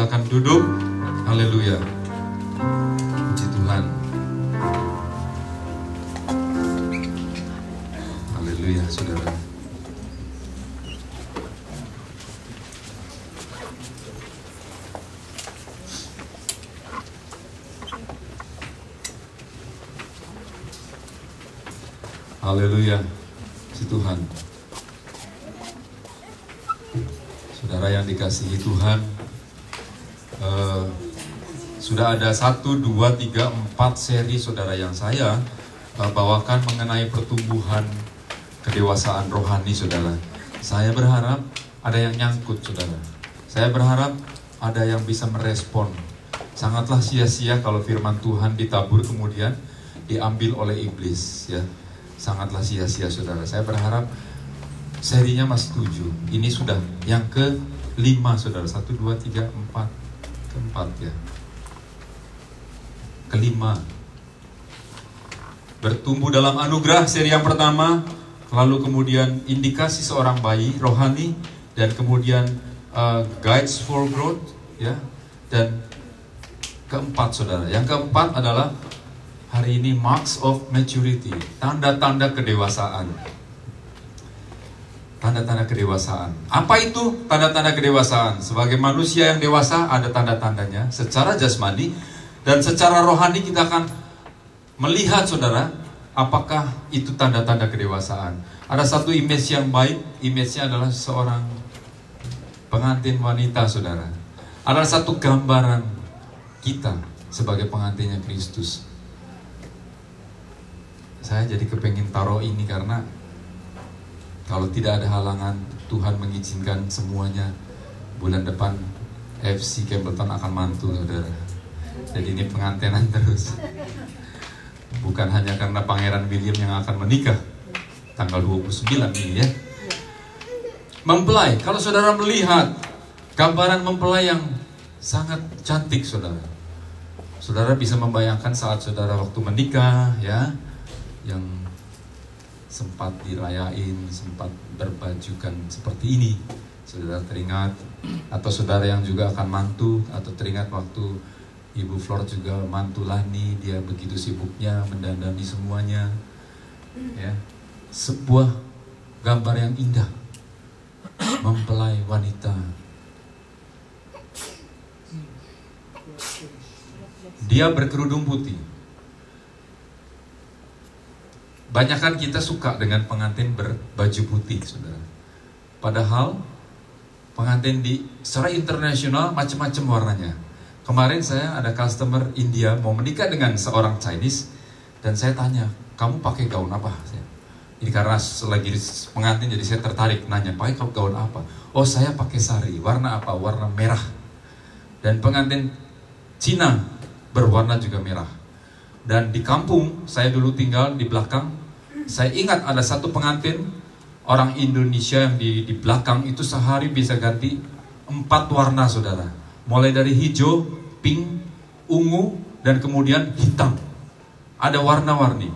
silakan duduk. Haleluya. Puji Tuhan. Haleluya, saudara. Haleluya, puji Tuhan. Saudara yang dikasihi Tuhan, sudah ada 1, 2, 3, 4 seri saudara yang saya bawakan mengenai pertumbuhan kedewasaan rohani saudara. Saya berharap ada yang nyangkut saudara. Saya berharap ada yang bisa merespon. Sangatlah sia-sia kalau firman Tuhan ditabur kemudian diambil oleh iblis ya. Sangatlah sia-sia saudara. Saya berharap serinya masih 7. Ini sudah yang ke-5 saudara. 1, 2, 3, 4. Keempat ya. Kelima. Bertumbuh dalam anugerah seri yang pertama. Lalu kemudian indikasi seorang bayi rohani. Dan kemudian guides for growth ya. Dan keempat saudara. Yang keempat adalah hari ini marks of maturity. Tanda-tanda kedewasaan. Tanda-tanda kedewasaan. Apa itu tanda-tanda kedewasaan? Sebagai manusia yang dewasa ada tanda-tandanya secara jasmani dan secara rohani kita akan melihat saudara apakah itu tanda-tanda kedewasaan. Ada satu image yang baik, image-nya adalah seorang pengantin wanita saudara. Ada satu gambaran kita sebagai pengantinnya Kristus. Saya jadi kepengen taruh ini karena kalau tidak ada halangan, Tuhan mengizinkan semuanya. Bulan depan FC Campbellton akan mantul, saudara. Jadi ini pengantinan terus. Bukan hanya karena Pangeran William yang akan menikah tanggal 29 ini ya. Mempelai, kalau saudara melihat gambaran mempelai yang sangat cantik saudara. Saudara bisa membayangkan saat saudara waktu menikah ya, yang sempat dirayain, sempat berbajukan seperti ini. Saudara teringat, atau saudara yang juga akan mantu, atau teringat waktu Ibu Flor juga mantulani, dia begitu sibuknya mendandani semuanya. Ya, sebuah gambar yang indah, mempelai wanita. Dia berkerudung putih. Banyakan kita suka dengan pengantin berbaju putih, saudara. Padahal pengantin secara internasional macam-macam warnanya. Kemarin saya ada customer India mau menikah dengan seorang Chinese dan saya tanya, kamu pakai gaun apa? Ini karena lagi pengantin jadi saya tertarik nanya, pakai gaun apa? Oh saya pakai sari, warna apa? Warna merah. Dan pengantin Cina berwarna juga merah. Dan di kampung saya dulu tinggal di belakang. Saya ingat ada satu pengantin orang Indonesia yang di belakang itu sehari bisa ganti 4 warna saudara. Mulai dari hijau, pink, ungu, dan kemudian hitam. Ada warna-warni.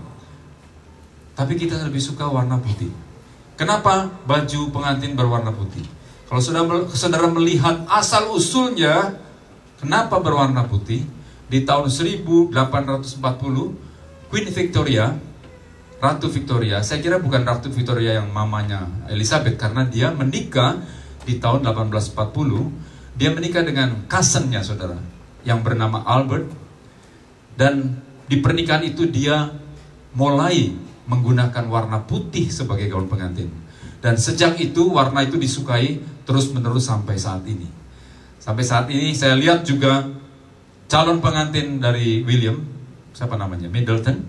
Tapi kita lebih suka warna putih. Kenapa baju pengantin berwarna putih? Kalau saudara melihat asal usulnya, kenapa berwarna putih? Di tahun 1840, Queen Victoria, Ratu Victoria, saya kira bukan Ratu Victoria yang mamanya Elizabeth, karena dia menikah di tahun 1840, dia menikah dengan cousin-nya saudara, yang bernama Albert, dan di pernikahan itu dia mulai menggunakan warna putih sebagai gaun pengantin. Dan sejak itu warna itu disukai terus menerus sampai saat ini. Sampai saat ini saya lihat juga calon pengantin dari William, siapa namanya, Middleton,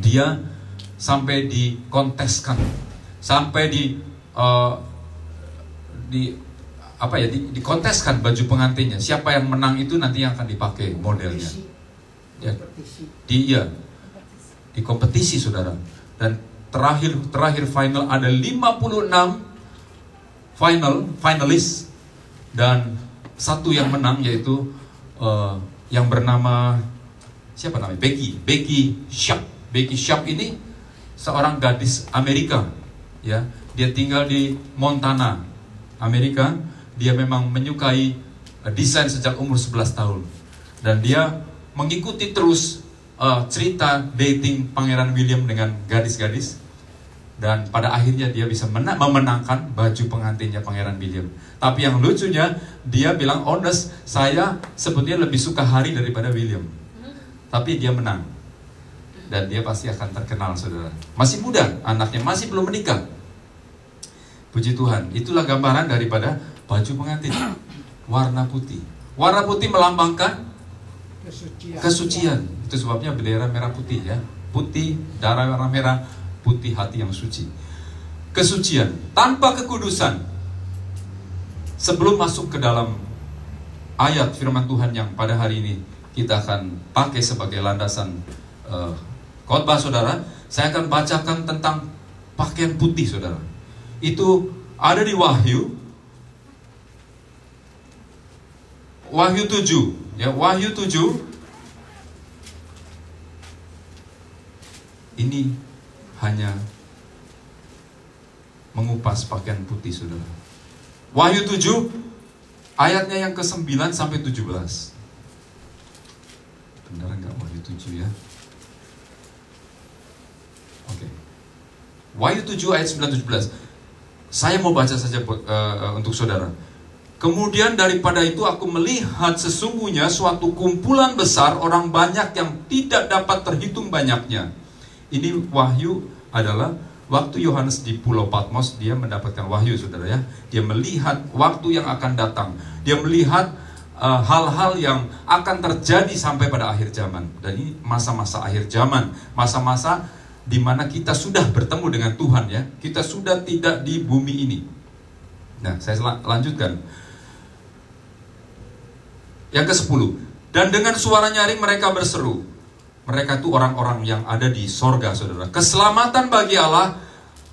dia sampai dikonteskan, sampai dikonteskan baju pengantinnya. Siapa yang menang itu nanti yang akan dipakai modelnya. Ya, di kompetisi saudara. Dan terakhir final ada 56 finalis dan satu yang menang yaitu yang bernama siapa namanya? Becky Sharp. Becky Sharp ini seorang gadis Amerika, ya. Dia tinggal di Montana, Amerika. Dia memang menyukai desain sejak umur 11 tahun. Dan dia mengikuti terus cerita dating Pangeran William dengan gadis-gadis. Dan pada akhirnya dia bisa memenangkan baju pengantinnya Pangeran William. Tapi yang lucunya, dia bilang honest, saya sebetulnya lebih suka Harry daripada William. Tapi dia menang. Dan dia pasti akan terkenal, saudara. Masih muda, anaknya masih belum menikah. Puji Tuhan, itulah gambaran daripada baju pengantin. Warna putih. Warna putih melambangkan kesucian. Itu sebabnya bendera merah putih ya. Putih, darah warna merah, putih hati yang suci. Kesucian. Tanpa kekudusan, sebelum masuk ke dalam ayat firman Tuhan yang pada hari ini kita akan pakai sebagai landasan khotbah saudara, saya akan bacakan tentang pakaian putih saudara. Itu ada di Wahyu 7 ya, Wahyu 7. Ini hanya mengupas pakaian putih saudara. Wahyu 7 ayatnya yang ke-9 sampai 17. Benar enggak Wahyu 7 ya? Oke. Wahyu 7 ayat 9-17. Saya mau baca saja untuk saudara. Kemudian daripada itu aku melihat sesungguhnya suatu kumpulan besar orang banyak yang tidak dapat terhitung banyaknya. Ini wahyu adalah waktu Yohanes di Pulau Patmos, dia mendapatkan wahyu saudara ya. Dia melihat waktu yang akan datang. Dia melihat hal-hal yang akan terjadi sampai pada akhir zaman. Dan ini masa-masa akhir zaman, masa-masa di mana kita sudah bertemu dengan Tuhan ya. Kita sudah tidak di bumi ini. Nah, saya lanjutkan. Yang ke-10. Dan dengan suara nyaring mereka berseru. Mereka itu orang-orang yang ada di sorga saudara. Keselamatan bagi Allah,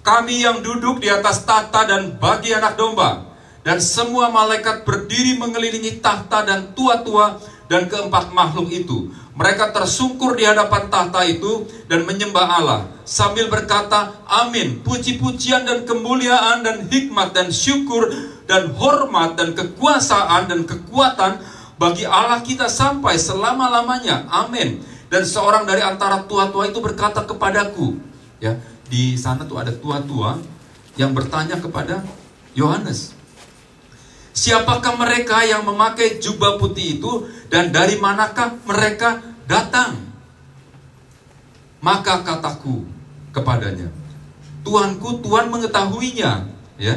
kami yang duduk di atas tahta dan bagi anak domba. Dan semua malaikat berdiri mengelilingi tahta dan tua-tua dan keempat makhluk itu. Mereka tersungkur di hadapan tahta itu dan menyembah Allah sambil berkata, amin, puji-pujian dan kemuliaan dan hikmat dan syukur dan hormat dan kekuasaan dan kekuatan bagi Allah kita sampai selama-lamanya, amin. Dan seorang dari antara tua-tua itu berkata kepadaku, ya, di sana tuh ada tua-tua yang bertanya kepada Yohanes, siapakah mereka yang memakai jubah putih itu dan dari manakah mereka datang? Maka kataku kepadanya, Tuanku, Tuhan mengetahuinya. Ya.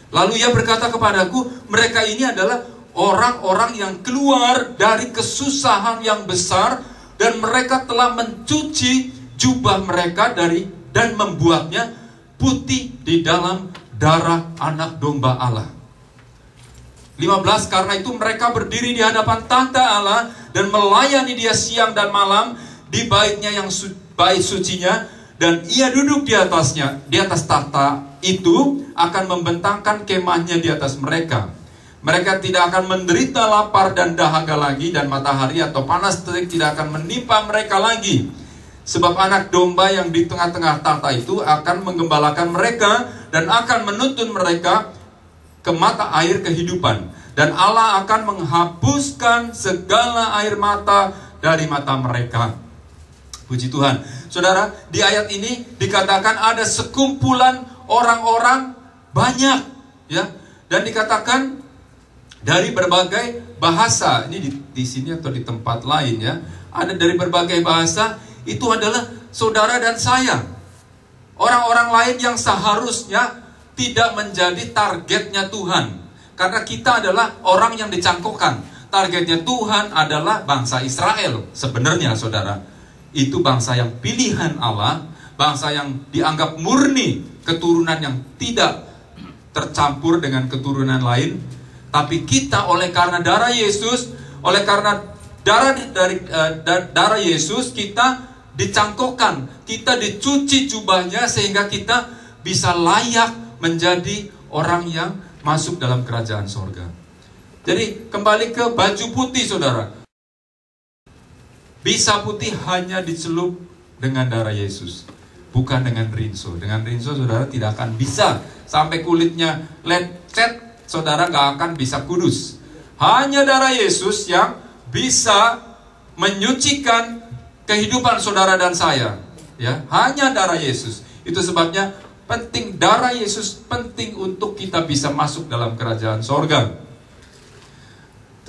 Lalu ia berkata kepadaku, mereka ini adalah orang-orang yang keluar dari kesusahan yang besar dan mereka telah mencuci jubah mereka dan membuatnya putih di dalam darah anak domba Allah. 15, karena itu mereka berdiri di hadapan tahta Allah dan melayani dia siang dan malam di baitnya yang bait sucinya, dan ia duduk di atasnya, di atas tahta itu akan membentangkan kemahnya di atas mereka. Mereka tidak akan menderita lapar dan dahaga lagi, dan matahari atau panas terik tidak akan menimpa mereka lagi. Sebab anak domba yang di tengah-tengah tahta itu akan menggembalakan mereka dan akan menuntun mereka ke mata air kehidupan. Dan Allah akan menghapuskan segala air mata dari mata mereka. Puji Tuhan. Saudara, di ayat ini dikatakan ada sekumpulan orang-orang banyak, ya, dan dikatakan dari berbagai bahasa. Ini di sini atau di tempat lain ya, ada dari berbagai bahasa. Itu adalah saudara dan saya, orang-orang lain yang seharusnya tidak menjadi targetnya Tuhan, karena kita adalah orang yang dicangkokkan. Targetnya Tuhan adalah bangsa Israel. Sebenarnya saudara, itu bangsa yang pilihan Allah, bangsa yang dianggap murni, keturunan yang tidak tercampur dengan keturunan lain. Tapi kita oleh karena darah Yesus, oleh karena darah Yesus, kita dicangkokkan, kita dicuci jubahnya sehingga kita bisa layak menjadi orang yang masuk dalam kerajaan sorga. Jadi kembali ke baju putih saudara. Bisa putih hanya dicelup dengan darah Yesus, bukan dengan rinso. Dengan rinso saudara tidak akan bisa, sampai kulitnya lecet saudara gak akan bisa kudus. Hanya darah Yesus yang bisa menyucikan kehidupan saudara dan saya. Ya, hanya darah Yesus. Itu sebabnya penting, darah Yesus penting untuk kita bisa masuk dalam kerajaan sorga.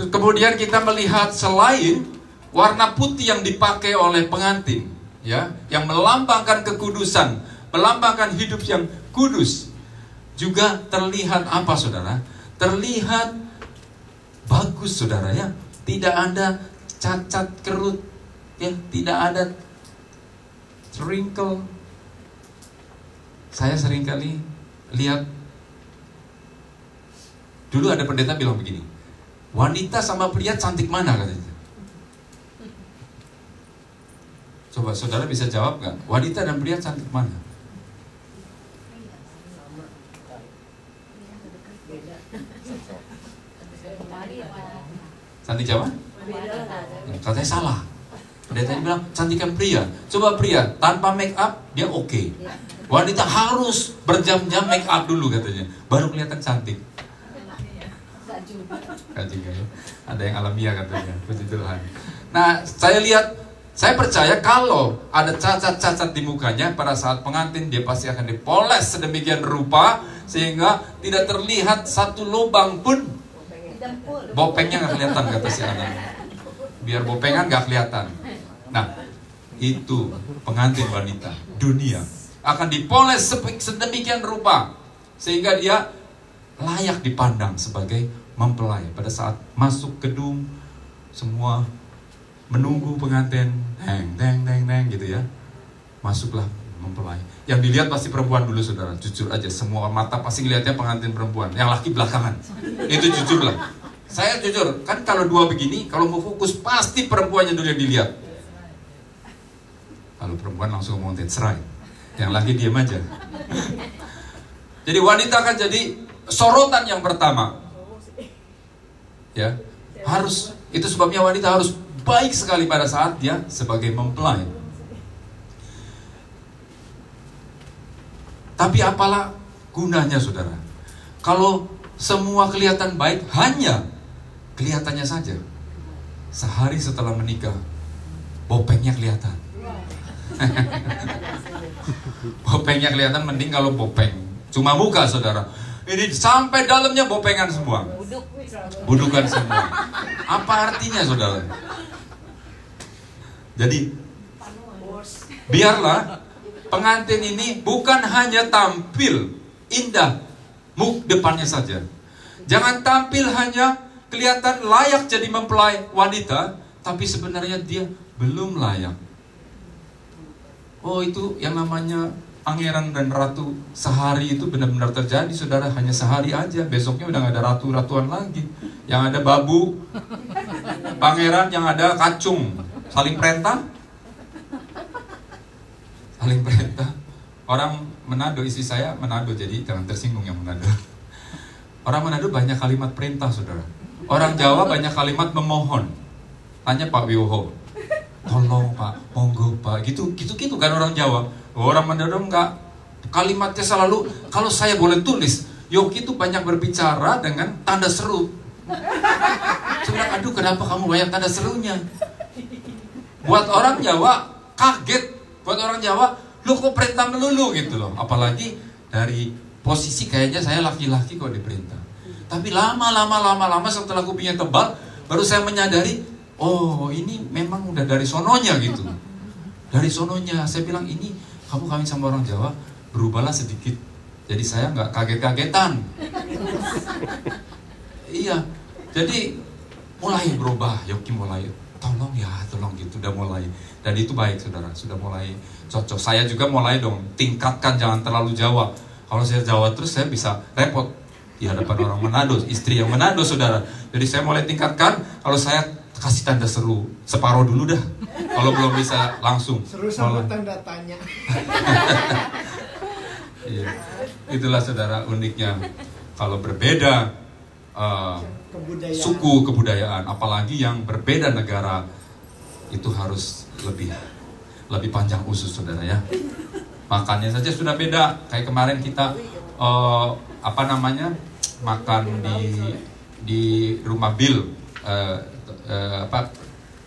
Kemudian kita melihat selain warna putih yang dipakai oleh pengantin, ya, yang melambangkan kekudusan, melambangkan hidup yang kudus, juga terlihat apa, saudara? Terlihat bagus, saudara, ya. Tidak ada cacat kerut, ya, tidak ada wrinkle. Saya seringkali lihat, dulu ada pendeta bilang begini, wanita sama pria cantik mana, katanya. Coba saudara bisa jawab gak? Wanita dan pria cantik mana? Cantik siapa? Katanya salah. Pendeta bilang cantikan pria. Coba pria tanpa make up dia oke. Wanita harus berjam-jam make up dulu katanya, baru kelihatan cantik. Gak juga ya. Ada yang alamiah katanya. Puji Tuhan. Nah, saya percaya kalau ada cacat-cacat di mukanya pada saat pengantin, dia pasti akan dipoles sedemikian rupa sehingga tidak terlihat satu lubang pun. Bopengnya gak kelihatan, kata si anak. Biar bopengan gak kelihatan. Nah, itu pengantin wanita dunia akan dipoles sedemikian rupa sehingga dia layak dipandang sebagai mempelai. Pada saat masuk gedung, semua menunggu pengantin, deng gitu ya. Masuklah mempelai. Yang dilihat pasti perempuan dulu, saudara. Jujur aja, semua mata pasti ngelihatnya pengantin perempuan. Yang laki belakangan. Itu jujur lah. Saya jujur, kan kalau dua begini, kalau mau fokus pasti perempuannya dulu yang dilihat. Kalau perempuan langsung ngomong serai. Yang laki diam aja. Jadi wanita akan jadi sorotan yang pertama. Ya, harus, itu sebabnya wanita harus baik sekali pada saat dia sebagai mempelai. Tapi apalah gunanya, saudara, kalau semua kelihatan baik hanya kelihatannya saja. Sehari setelah menikah, bopengnya kelihatan. Bopengnya kelihatan, mending kalau bopeng cuma muka, saudara. Ini sampai dalamnya bopengan semua. Budukan semua. Apa artinya, saudara? Jadi biarlah pengantin ini bukan hanya tampil indah muk depannya saja. Jangan tampil hanya kelihatan layak jadi mempelai wanita, tapi sebenarnya dia belum layak. Oh, itu yang namanya pangeran dan ratu sehari itu benar-benar terjadi, saudara. Hanya sehari aja, besoknya udah gak ada ratu-ratuan lagi. Yang ada babu pangeran, yang ada kacung. Saling perintah. Saling perintah. Orang Manado, istri saya Manado, jadi jangan tersinggung yang Manado. Orang Manado banyak kalimat perintah, saudara. Orang Jawa banyak kalimat memohon. Tanya Pak Wiwoho, tolong Pak, monggo Pak, gitu kan orang Jawa. Orang Manado enggak, kalimatnya selalu, kalau saya boleh tulis, Yogi itu banyak berbicara dengan tanda seru. Saya bilang, aduh kenapa kamu banyak tanda serunya? Buat orang Jawa kaget, buat orang Jawa, lu kok perintah melulu gitu loh. Apalagi dari posisi kayaknya saya laki-laki kok diperintah. Tapi lama setelah kupingnya tebal, baru saya menyadari, oh ini memang udah dari sononya gitu. Dari sononya, saya bilang ini kamu kawin sama orang Jawa, berubahlah sedikit. Jadi saya nggak kaget-kagetan. Iya, jadi mulai berubah, Yogi mulai, tolong gitu, udah mulai. Dan itu baik, saudara, sudah mulai cocok. Saya juga mulai dong, tingkatkan, jangan terlalu Jawa. Kalau saya Jawa terus saya bisa repot di hadapan orang Manado, istri yang Manado, saudara. Jadi saya mulai tingkatkan, kalau saya kasih tanda seru, separuh dulu dah. Kalau belum bisa langsung. Seru sama tanda tanya. Iya. Itulah, saudara, uniknya. Kalau berbeda suku, kebudayaan, apalagi yang berbeda negara, itu harus lebih panjang usus, saudara ya. Makannya saja sudah beda. Kayak kemarin kita makan di di rumah Bill,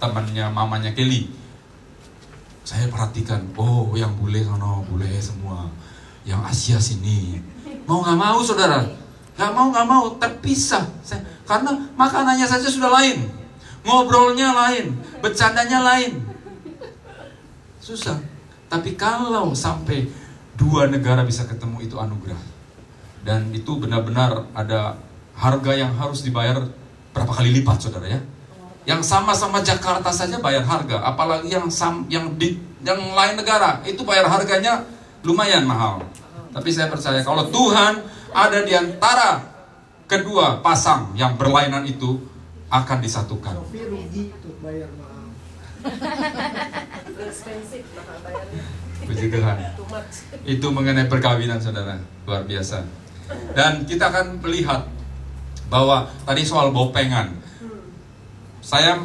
temannya mamanya Kelly. Saya perhatikan, oh yang bule sana, bule semua, yang Asia sini. Mau nggak mau saudara, nggak mau terpisah. Karena makanannya saja sudah lain, ngobrolnya lain, bercandanya lain. Susah. Tapi kalau sampai dua negara bisa ketemu, itu anugerah. Dan itu benar-benar ada harga yang harus dibayar berapa kali lipat saudara ya. Yang sama-sama Jakarta saja bayar harga, apalagi yang lain negara, itu bayar harganya lumayan mahal. Tapi saya percaya kalau Tuhan ada di antara kedua pasang yang berlainan itu, akan disatukan. Tapi rugi tuh bayar mahal. Expensive mahal bayarnya. Puji Tuhan. Itu mengenai perkawinan saudara, luar biasa. Dan kita akan melihat bahwa tadi soal bopengan. Saya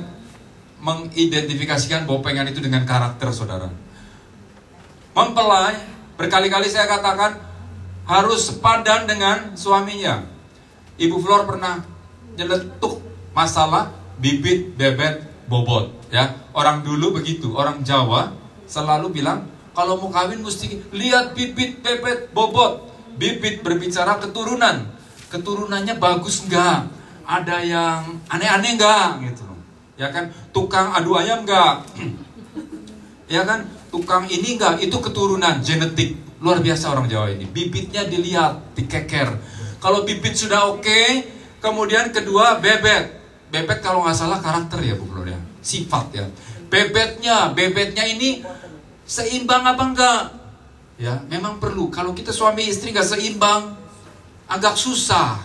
mengidentifikasikan bopengan itu dengan karakter saudara. Mempelai, berkali-kali saya katakan harus sepadan dengan suaminya. Ibu Flor pernah nyeletuk masalah bibit, bebet, bobot. Ya, orang dulu begitu, orang Jawa selalu bilang kalau mau kawin mesti lihat bibit, bebet, bobot. Bibit berbicara keturunan, keturunannya bagus enggak, ada yang aneh-aneh enggak, gitu. Ya kan, tukang adu ayam enggak, ya kan, tukang ini enggak, itu keturunan, genetik. Luar biasa orang Jawa ini, bibitnya dilihat, dikeker. Kalau bibit sudah oke, kemudian kedua bebet. Bebet kalau nggak salah karakter ya Bu Flor ya, sifat ya. Bebetnya ini seimbang apa enggak? Ya, memang perlu. Kalau kita suami istri nggak seimbang, agak susah.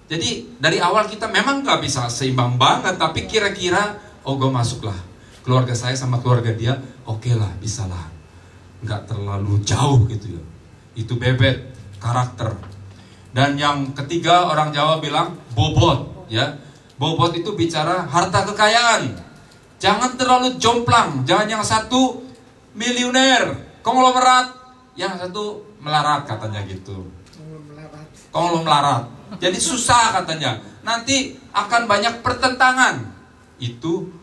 Jadi dari awal kita memang nggak bisa seimbang banget, tapi kira-kira, oh gue masuk lah. Keluarga saya sama keluarga dia, oke lah, bisa lah. Nggak terlalu jauh gitu ya. Itu bebet, karakter. Dan yang ketiga orang Jawa bilang bobot, ya. Bobot itu bicara harta kekayaan. Jangan terlalu jomplang, jangan yang satu miliuner, konglomerat, yang satu melarat katanya gitu. Konglomerat. Jadi susah katanya. Nanti akan banyak pertentangan. Itu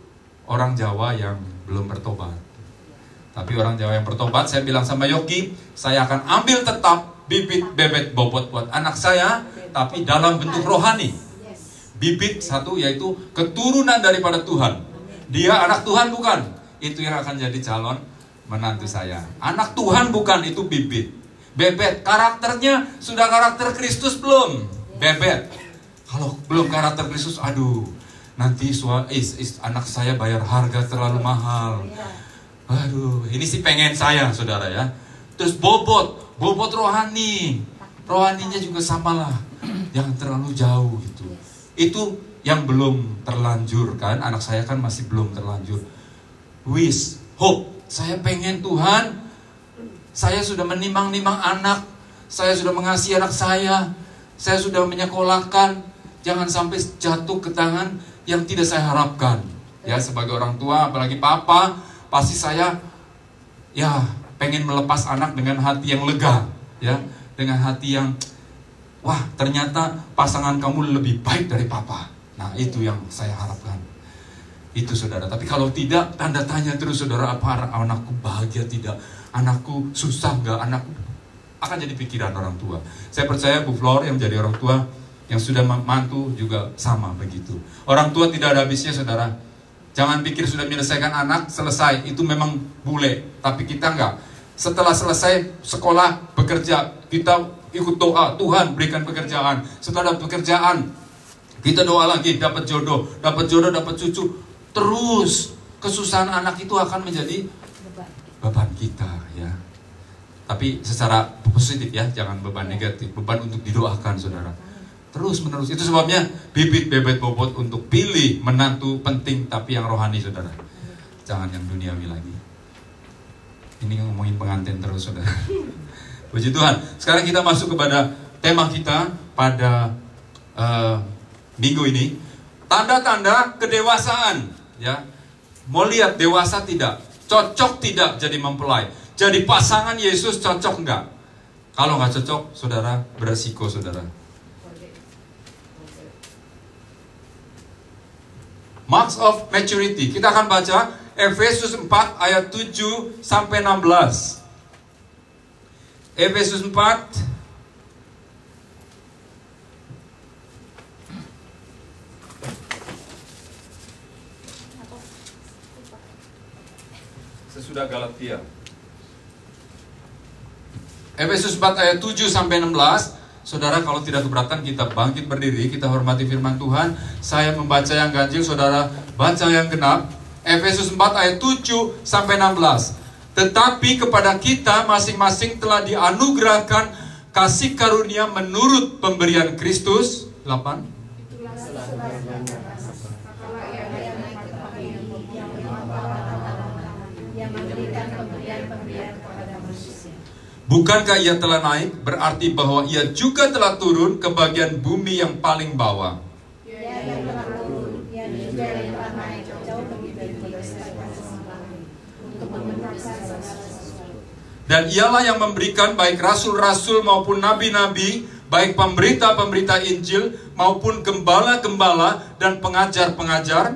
orang Jawa yang belum bertobat. Tapi orang Jawa yang bertobat, saya bilang sama Yogi, saya akan ambil tetap bibit, bebet, bobot buat anak saya, tapi dalam bentuk rohani. Bibit satu yaitu keturunan daripada Tuhan. Dia anak Tuhan bukan? Itu yang akan jadi calon menantu saya. Anak Tuhan bukan, itu bibit. Bebet, karakternya sudah karakter Kristus belum? Bebet. Kalau belum karakter Kristus, aduh, nanti anak saya bayar harga terlalu mahal. Aduh, ini sih pengen saya, saudara ya. Terus bobot rohani. Rohaninya juga samalah, jangan terlalu jauh gitu. Itu yang belum terlanjur kan, anak saya kan masih belum terlanjur. Wish, hope, saya pengen Tuhan, saya sudah menimbang-nimbang anak, saya sudah mengasihi anak saya sudah menyekolahkan, jangan sampai jatuh ke tangan yang tidak saya harapkan. Ya, sebagai orang tua, apalagi papa, pasti saya ya pengen melepas anak dengan hati yang lega, ya, dengan hati yang wah, ternyata pasangan kamu lebih baik dari papa. Nah, itu yang saya harapkan. Itu saudara. Tapi kalau tidak, tanda tanya terus saudara, apa anakku bahagia tidak? Anakku susah enggak? Anakku akan jadi pikiran orang tua. Saya percaya Bu Flor yang menjadi orang tua, yang sudah mantu juga sama begitu. Orang tua tidak ada habisnya saudara. Jangan pikir sudah menyelesaikan anak, selesai. Itu memang bule. Tapi kita enggak. Setelah selesai sekolah, bekerja, kita ikut doa, Tuhan berikan pekerjaan. Setelah dapat pekerjaan, kita doa lagi, dapat jodoh, dapat cucu. Terus kesusahan anak itu akan menjadi beban kita, ya. Tapi secara positif ya, jangan beban negatif, beban untuk didoakan saudara. Terus menerus, itu sebabnya bibit, bebet, bobot untuk pilih menantu penting, tapi yang rohani saudara. Jangan yang duniawi lagi. Ini ngomongin pengantin terus saudara. Puji Tuhan. Sekarang kita masuk kepada tema kita pada minggu ini, tanda-tanda kedewasaan. Ya, mau lihat dewasa tidak, cocok tidak jadi mempelai, jadi pasangan Yesus cocok enggak? Kalau nggak cocok, saudara beresiko saudara. Marks of maturity. Kita akan baca Efesus 4 ayat 7 sampai 16. Efesus 4 sesudah Galatia. Efesus 4 ayat 7 sampai 16. Saudara, kalau tidak keberatan kita bangkit berdiri, kita hormati firman Tuhan. Saya membaca yang ganjil, saudara baca yang genap. Efesus 4 ayat 7 sampai 16. Tetapi kepada kita masing-masing telah dianugerahkan kasih karunia menurut pemberian Kristus. 8. Bukankah ia telah naik, berarti bahwa ia juga telah turun ke bagian bumi yang paling bawah. Dan ialah yang memberikan baik rasul-rasul maupun nabi-nabi, baik pemberita-pemberita Injil maupun gembala-gembala dan pengajar-pengajar,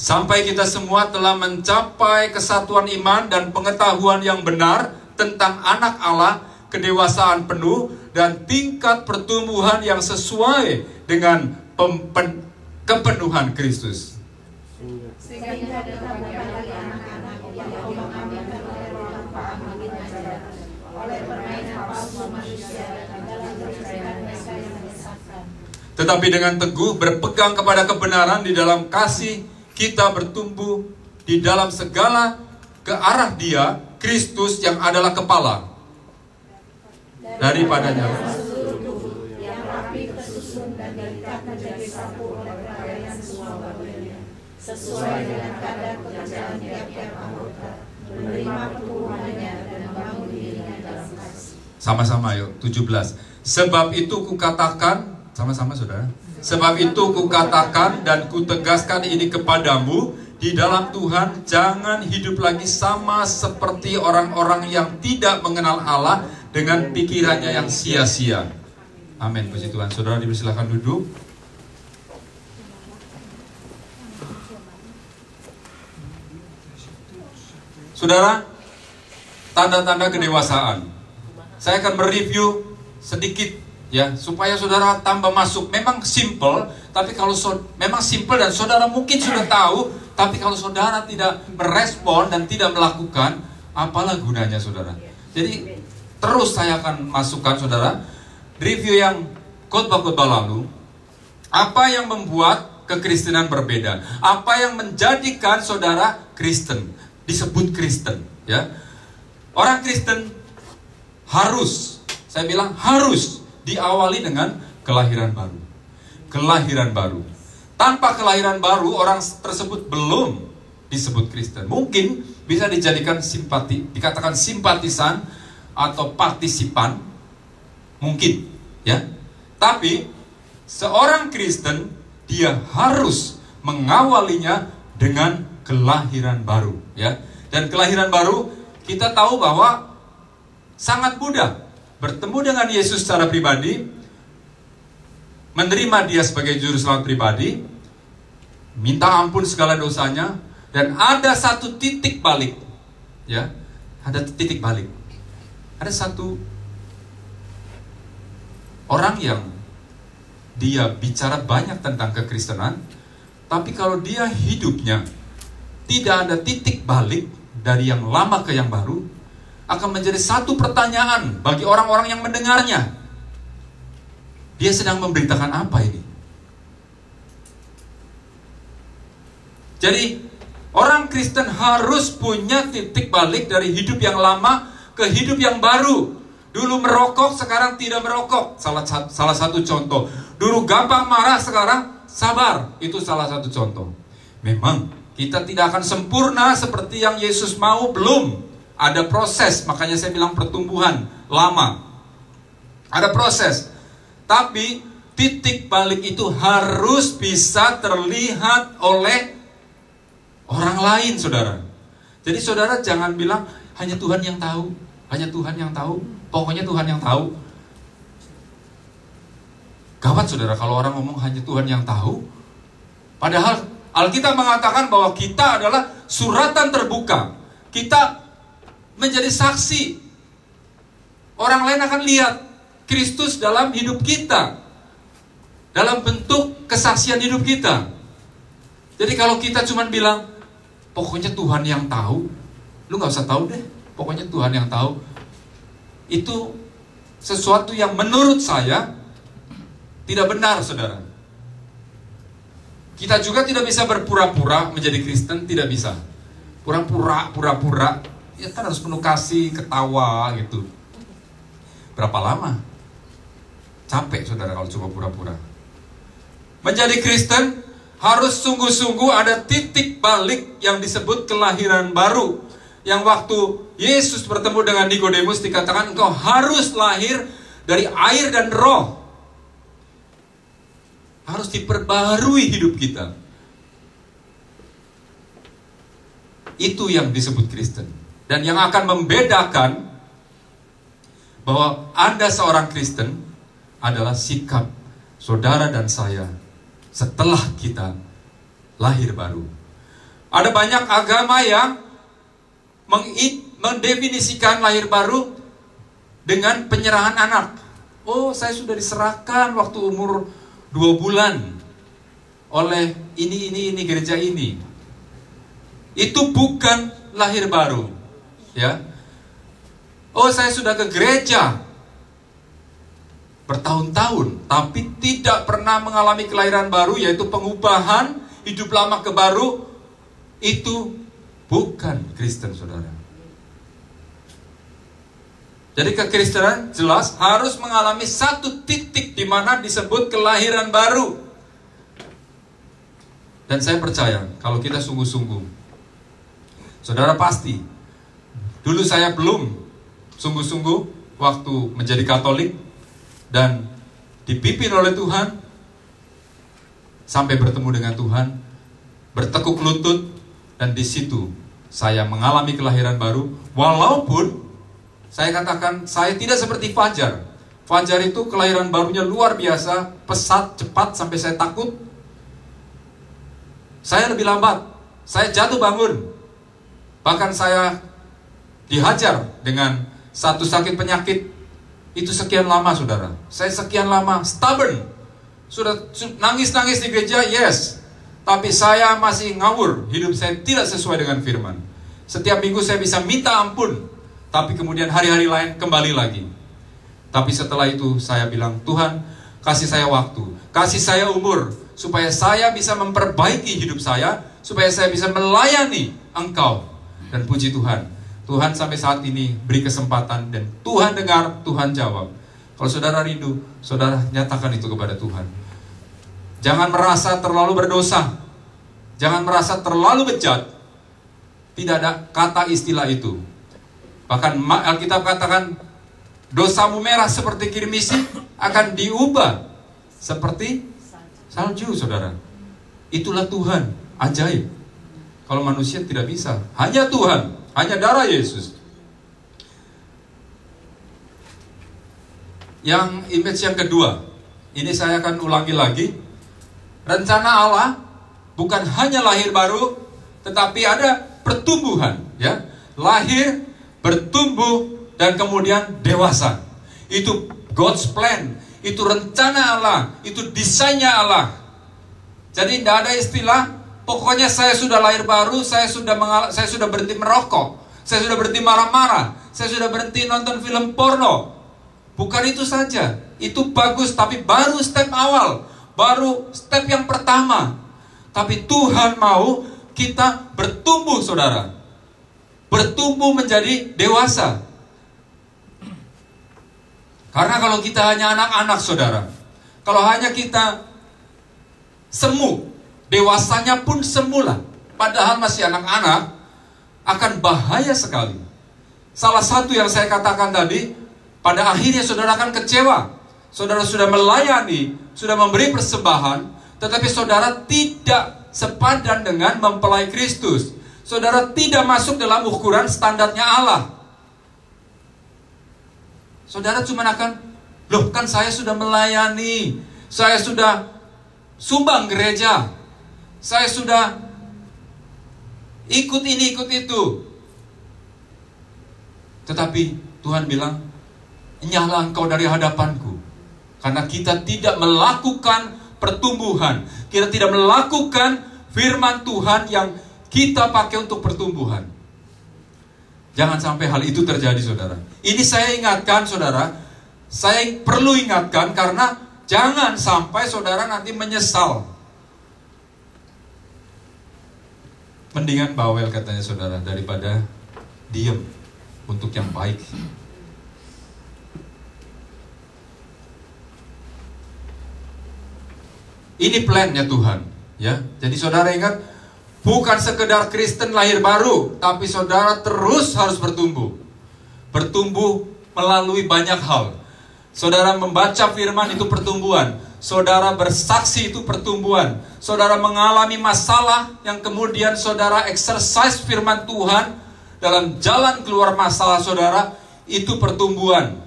sampai kita semua telah mencapai kesatuan iman dan pengetahuan yang benar tentang anak Allah, kedewasaan penuh dan tingkat pertumbuhan yang sesuai dengan kepenuhan Kristus. Tetapi dengan teguh berpegang kepada kebenaran di dalam kasih, kita bertumbuh di dalam segala ke arah Dia, Kristus yang adalah kepala. Daripadanya yang rapi tersusun dan diikat menjadi satu oleh perayaan semua bagiannya, sesuai dengan kadar pekerjaan tiap-tiap anggota, menerima pertumbuhannya dan membangun dirinya dalam kasih. Sama-sama yuk, 17. Sebab itu kukatakan, sama-sama saudara. Sebab itu kukatakan dan kutegaskan ini kepadamu, di dalam Tuhan jangan hidup lagi sama seperti orang-orang yang tidak mengenal Allah dengan pikirannya yang sia-sia. Amin, puji Tuhan. Saudara dipersilakan duduk. Saudara, tanda-tanda kedewasaan. Saya akan mereview sedikit ya, supaya saudara tambah masuk. Memang simple, tapi kalau memang simple dan saudara mungkin sudah tahu, tapi kalau saudara tidak merespon dan tidak melakukan, apalah gunanya saudara. Jadi terus saya akan masukkan saudara review yang khotbah-khotbah lalu. Apa yang membuat kekristenan berbeda? Apa yang menjadikan saudara Kristen, disebut Kristen ya? Orang Kristen harus, saya bilang harus diawali dengan kelahiran baru. Kelahiran baru. Tanpa kelahiran baru, orang tersebut belum disebut Kristen. Mungkin bisa dijadikan dikatakan simpatisan atau partisipan. Mungkin, ya. Tapi seorang Kristen dia harus mengawalinya dengan kelahiran baru, ya. Dan kelahiran baru kita tahu bahwa sangat mudah. Bertemu dengan Yesus secara pribadi, menerima Dia sebagai juru selamat pribadi, minta ampun segala dosanya, dan ada satu titik balik, ya, ada titik balik. Ada satu orang yang dia bicara banyak tentang kekristenan, tapi kalau dia hidupnya tidak ada titik balik dari yang lama ke yang baru, akan menjadi satu pertanyaan bagi orang-orang yang mendengarnya. Dia sedang memberitakan apa ini? Jadi orang Kristen harus punya titik balik dari hidup yang lama ke hidup yang baru. Dulu merokok, sekarang tidak merokok. Salah satu contoh. Dulu gampang marah, sekarang sabar. Itu salah satu contoh. Memang kita tidak akan sempurna seperti yang Yesus mau, belum. Ada proses, makanya saya bilang pertumbuhan lama. Ada proses. Tapi titik balik itu harus bisa terlihat oleh orang lain, saudara. Jadi saudara jangan bilang hanya Tuhan yang tahu, hanya Tuhan yang tahu, pokoknya Tuhan yang tahu. Gawat saudara kalau orang ngomong hanya Tuhan yang tahu. Padahal Alkitab mengatakan bahwa kita adalah suratan terbuka. Kita menjadi saksi. Orang lain akan lihat Kristus dalam hidup kita, dalam bentuk kesaksian hidup kita. Jadi kalau kita cuma bilang, pokoknya Tuhan yang tahu, lu gak usah tahu deh, pokoknya Tuhan yang tahu. Itu sesuatu yang menurut saya tidak benar, saudara. Kita juga tidak bisa berpura-pura menjadi Kristen, tidak bisa. Pura-pura, ya kan harus penuh kasih, ketawa gitu. Berapa lama? Capek saudara kalau coba pura-pura. Menjadi Kristen harus sungguh-sungguh ada titik balik yang disebut kelahiran baru. Yang waktu Yesus bertemu dengan Nikodemus dikatakan engkau harus lahir dari air dan roh. Harus diperbarui hidup kita. Itu yang disebut Kristen. Dan yang akan membedakan bahwa Anda seorang Kristen adalah sikap saudara dan saya setelah kita lahir baru. Ada banyak agama yang mendefinisikan lahir baru dengan penyerahan anak. Oh, saya sudah diserahkan waktu umur 2 bulan oleh ini gereja ini. Itu bukan lahir baru, ya. Oh, saya sudah ke gereja bertahun-tahun, tapi tidak pernah mengalami kelahiran baru, yaitu pengubahan hidup lama ke baru. Itu bukan Kristen, saudara. Jadi kekristenan jelas harus mengalami satu titik di mana disebut kelahiran baru. Dan saya percaya kalau kita sungguh-sungguh, saudara pasti. Dulu saya belum sungguh-sungguh waktu menjadi Katolik dan dipimpin oleh Tuhan sampai bertemu dengan Tuhan, bertekuk lutut, dan di situ saya mengalami kelahiran baru. Walaupun saya katakan saya tidak seperti Fajar. Fajar itu kelahiran barunya luar biasa, pesat, cepat sampai saya takut. Saya lebih lambat. Saya jatuh bangun. Bahkan saya dihajar dengan satu sakit penyakit. Itu sekian lama, saudara. Saya sekian lama stubborn. Sudah nangis-nangis di gereja, yes. Tapi saya masih ngawur. Hidup saya tidak sesuai dengan firman. Setiap minggu saya bisa minta ampun, tapi kemudian hari-hari lain kembali lagi. Tapi setelah itu saya bilang, Tuhan, kasih saya waktu, kasih saya umur, supaya saya bisa memperbaiki hidup saya, supaya saya bisa melayani Engkau. Dan puji Tuhan, Tuhan sampai saat ini beri kesempatan, dan Tuhan dengar, Tuhan jawab. Kalau saudara rindu, saudara nyatakan itu kepada Tuhan. Jangan merasa terlalu berdosa, jangan merasa terlalu bejat. Tidak ada kata istilah itu. Bahkan Alkitab katakan, dosamu merah seperti kirmisi akan diubah seperti salju, saudara. Itulah Tuhan, ajaib. Kalau manusia tidak bisa, hanya Tuhan, hanya darah Yesus. Yang image yang kedua, ini saya akan ulangi lagi. Rencana Allah bukan hanya lahir baru, tetapi ada pertumbuhan, ya. Lahir, bertumbuh, dan kemudian dewasa. Itu God's plan, itu rencana Allah, itu desainnya Allah. Jadi tidak ada istilah, pokoknya saya sudah lahir baru, saya sudah berhenti merokok, saya sudah berhenti marah-marah, saya sudah berhenti nonton film porno. Bukan itu saja, itu bagus, tapi baru step awal, baru step yang pertama. Tapi Tuhan mau kita bertumbuh, saudara. Bertumbuh menjadi dewasa. Karena kalau kita hanya anak-anak, saudara, kalau hanya kita semu, dewasanya pun semula, padahal masih anak-anak, akan bahaya sekali. Salah satu yang saya katakan tadi, pada akhirnya saudara akan kecewa. Saudara sudah melayani, sudah memberi persembahan, tetapi saudara tidak sepadan dengan mempelai Kristus. Saudara tidak masuk dalam ukuran standarnya Allah. Saudara cuma akan, loh kan saya sudah melayani, Saya sudah sumbang gereja. Saya sudah ikut ini, ikut itu. Tetapi Tuhan bilang, enyahlah engkau dari hadapanku. Karena kita tidak melakukan pertumbuhan. Kita tidak melakukan firman Tuhan yang kita pakai untuk pertumbuhan. Jangan sampai hal itu terjadi, saudara. Ini saya ingatkan, saudara. Saya perlu ingatkan karena jangan sampai saudara nanti menyesal. Mendingan bawel, katanya saudara, daripada diam untuk yang baik. Ini plannya Tuhan, ya. Jadi saudara ingat, bukan sekedar Kristen lahir baru, tapi saudara terus harus bertumbuh. Bertumbuh melalui banyak hal. Saudara membaca firman itu pertumbuhan. Saudara bersaksi itu pertumbuhan. Saudara mengalami masalah yang kemudian saudara exercise firman Tuhan dalam jalan keluar masalah saudara, itu pertumbuhan.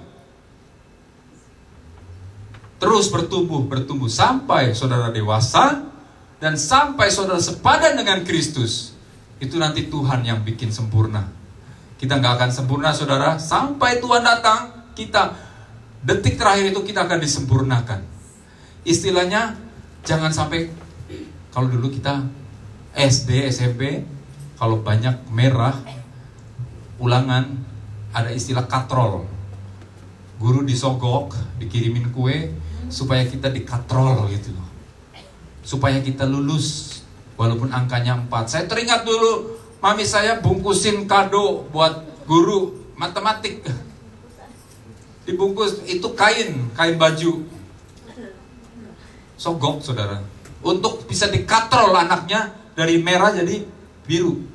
Terus bertumbuh sampai saudara dewasa dan sampai saudara sepadan dengan Kristus. Itu nanti Tuhan yang bikin sempurna. Kita nggak akan sempurna, saudara, sampai Tuhan datang. Kita detik terakhir itu kita akan disempurnakan. Istilahnya jangan sampai, kalau dulu kita SD, SMP, kalau banyak merah ulangan, ada istilah katrol. Guru disogok, dikirimin kue supaya kita dikatrol gitu loh. Supaya kita lulus walaupun angkanya 4. Saya teringat dulu mami saya bungkusin kado buat guru matematik. Dibungkus itu kain baju. Sogok, saudara. Untuk bisa dikatrol anaknya dari merah jadi biru.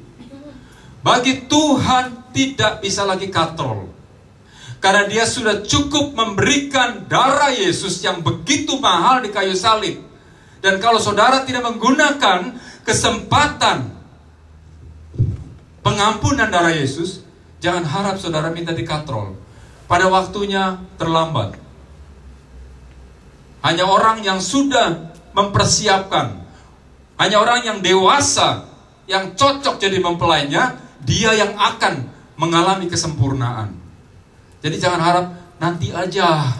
Bagi Tuhan tidak bisa lagi katrol. Karena dia sudah cukup memberikan darah Yesus yang begitu mahal di kayu salib. Dan kalau saudara tidak menggunakan kesempatan pengampunan darah Yesus, jangan harap saudara minta dikatrol. Pada waktunya terlambat. Hanya orang yang sudah mempersiapkan, hanya orang yang dewasa, yang cocok jadi mempelainya, dia yang akan mengalami kesempurnaan. Jadi jangan harap nanti aja,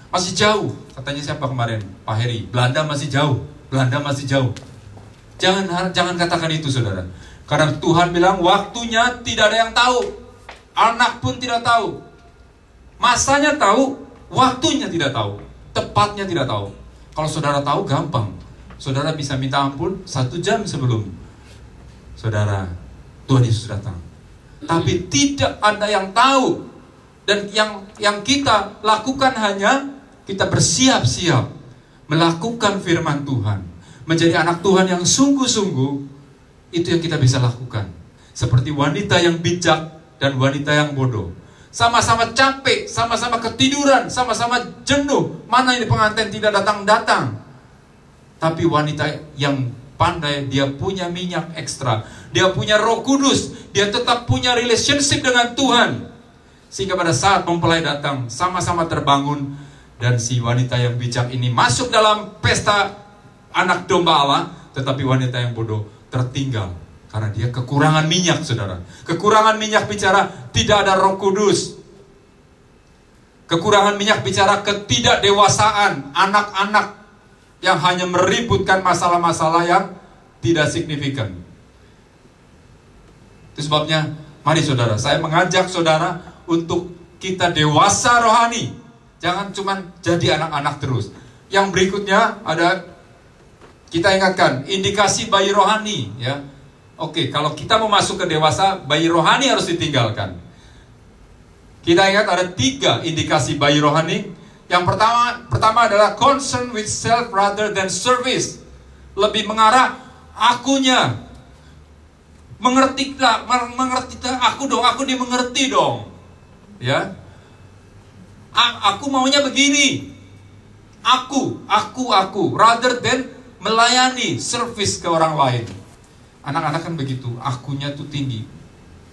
masih jauh. Katanya siapa kemarin? Pak Heri, Belanda masih jauh. Jangan katakan itu, saudara. Karena Tuhan bilang waktunya tidak ada yang tahu. Anak pun tidak tahu. Masanya tahu, waktunya tidak tahu. Tepatnya tidak tahu. Kalau saudara tahu gampang. Saudara bisa minta ampun 1 jam sebelum saudara Tuhan Yesus datang. Tapi tidak ada yang tahu. Dan yang kita lakukan hanya kita bersiap-siap melakukan firman Tuhan, menjadi anak Tuhan yang sungguh-sungguh. Itu yang kita bisa lakukan. Seperti wanita yang bijak dan wanita yang bodoh. Sama-sama capek, sama-sama ketiduran, sama-sama jenuh. Mana ini pengantin tidak datang-datang. Tapi wanita yang pandai, dia punya minyak ekstra, dia punya Roh Kudus, dia tetap punya relationship dengan Tuhan. Sehingga pada saat mempelai datang, sama-sama terbangun. Dan si wanita yang bijak ini masuk dalam pesta anak domba Allah. Tetapi wanita yang bodoh tertinggal. Karena dia kekurangan minyak, saudara. Kekurangan minyak bicara tidak ada Roh Kudus. Kekurangan minyak bicara ketidakdewasaan anak-anak yang hanya meributkan masalah-masalah yang tidak signifikan. Itu sebabnya, mari saudara, saya mengajak saudara untuk kita dewasa rohani. Jangan cuma jadi anak-anak terus. Yang berikutnya ada, kita ingatkan, indikasi bayi rohani, ya. Oke, kalau kita mau masuk ke dewasa, bayi rohani harus ditinggalkan. Kita ingat ada 3 indikasi bayi rohani. Yang pertama adalah concern with self rather than service. Lebih mengarah akunya. Mengerti aku dimengerti dong. Ya. Aku maunya begini. Aku rather than melayani, service ke orang lain. Anak-anak kan begitu, akunya tuh tinggi.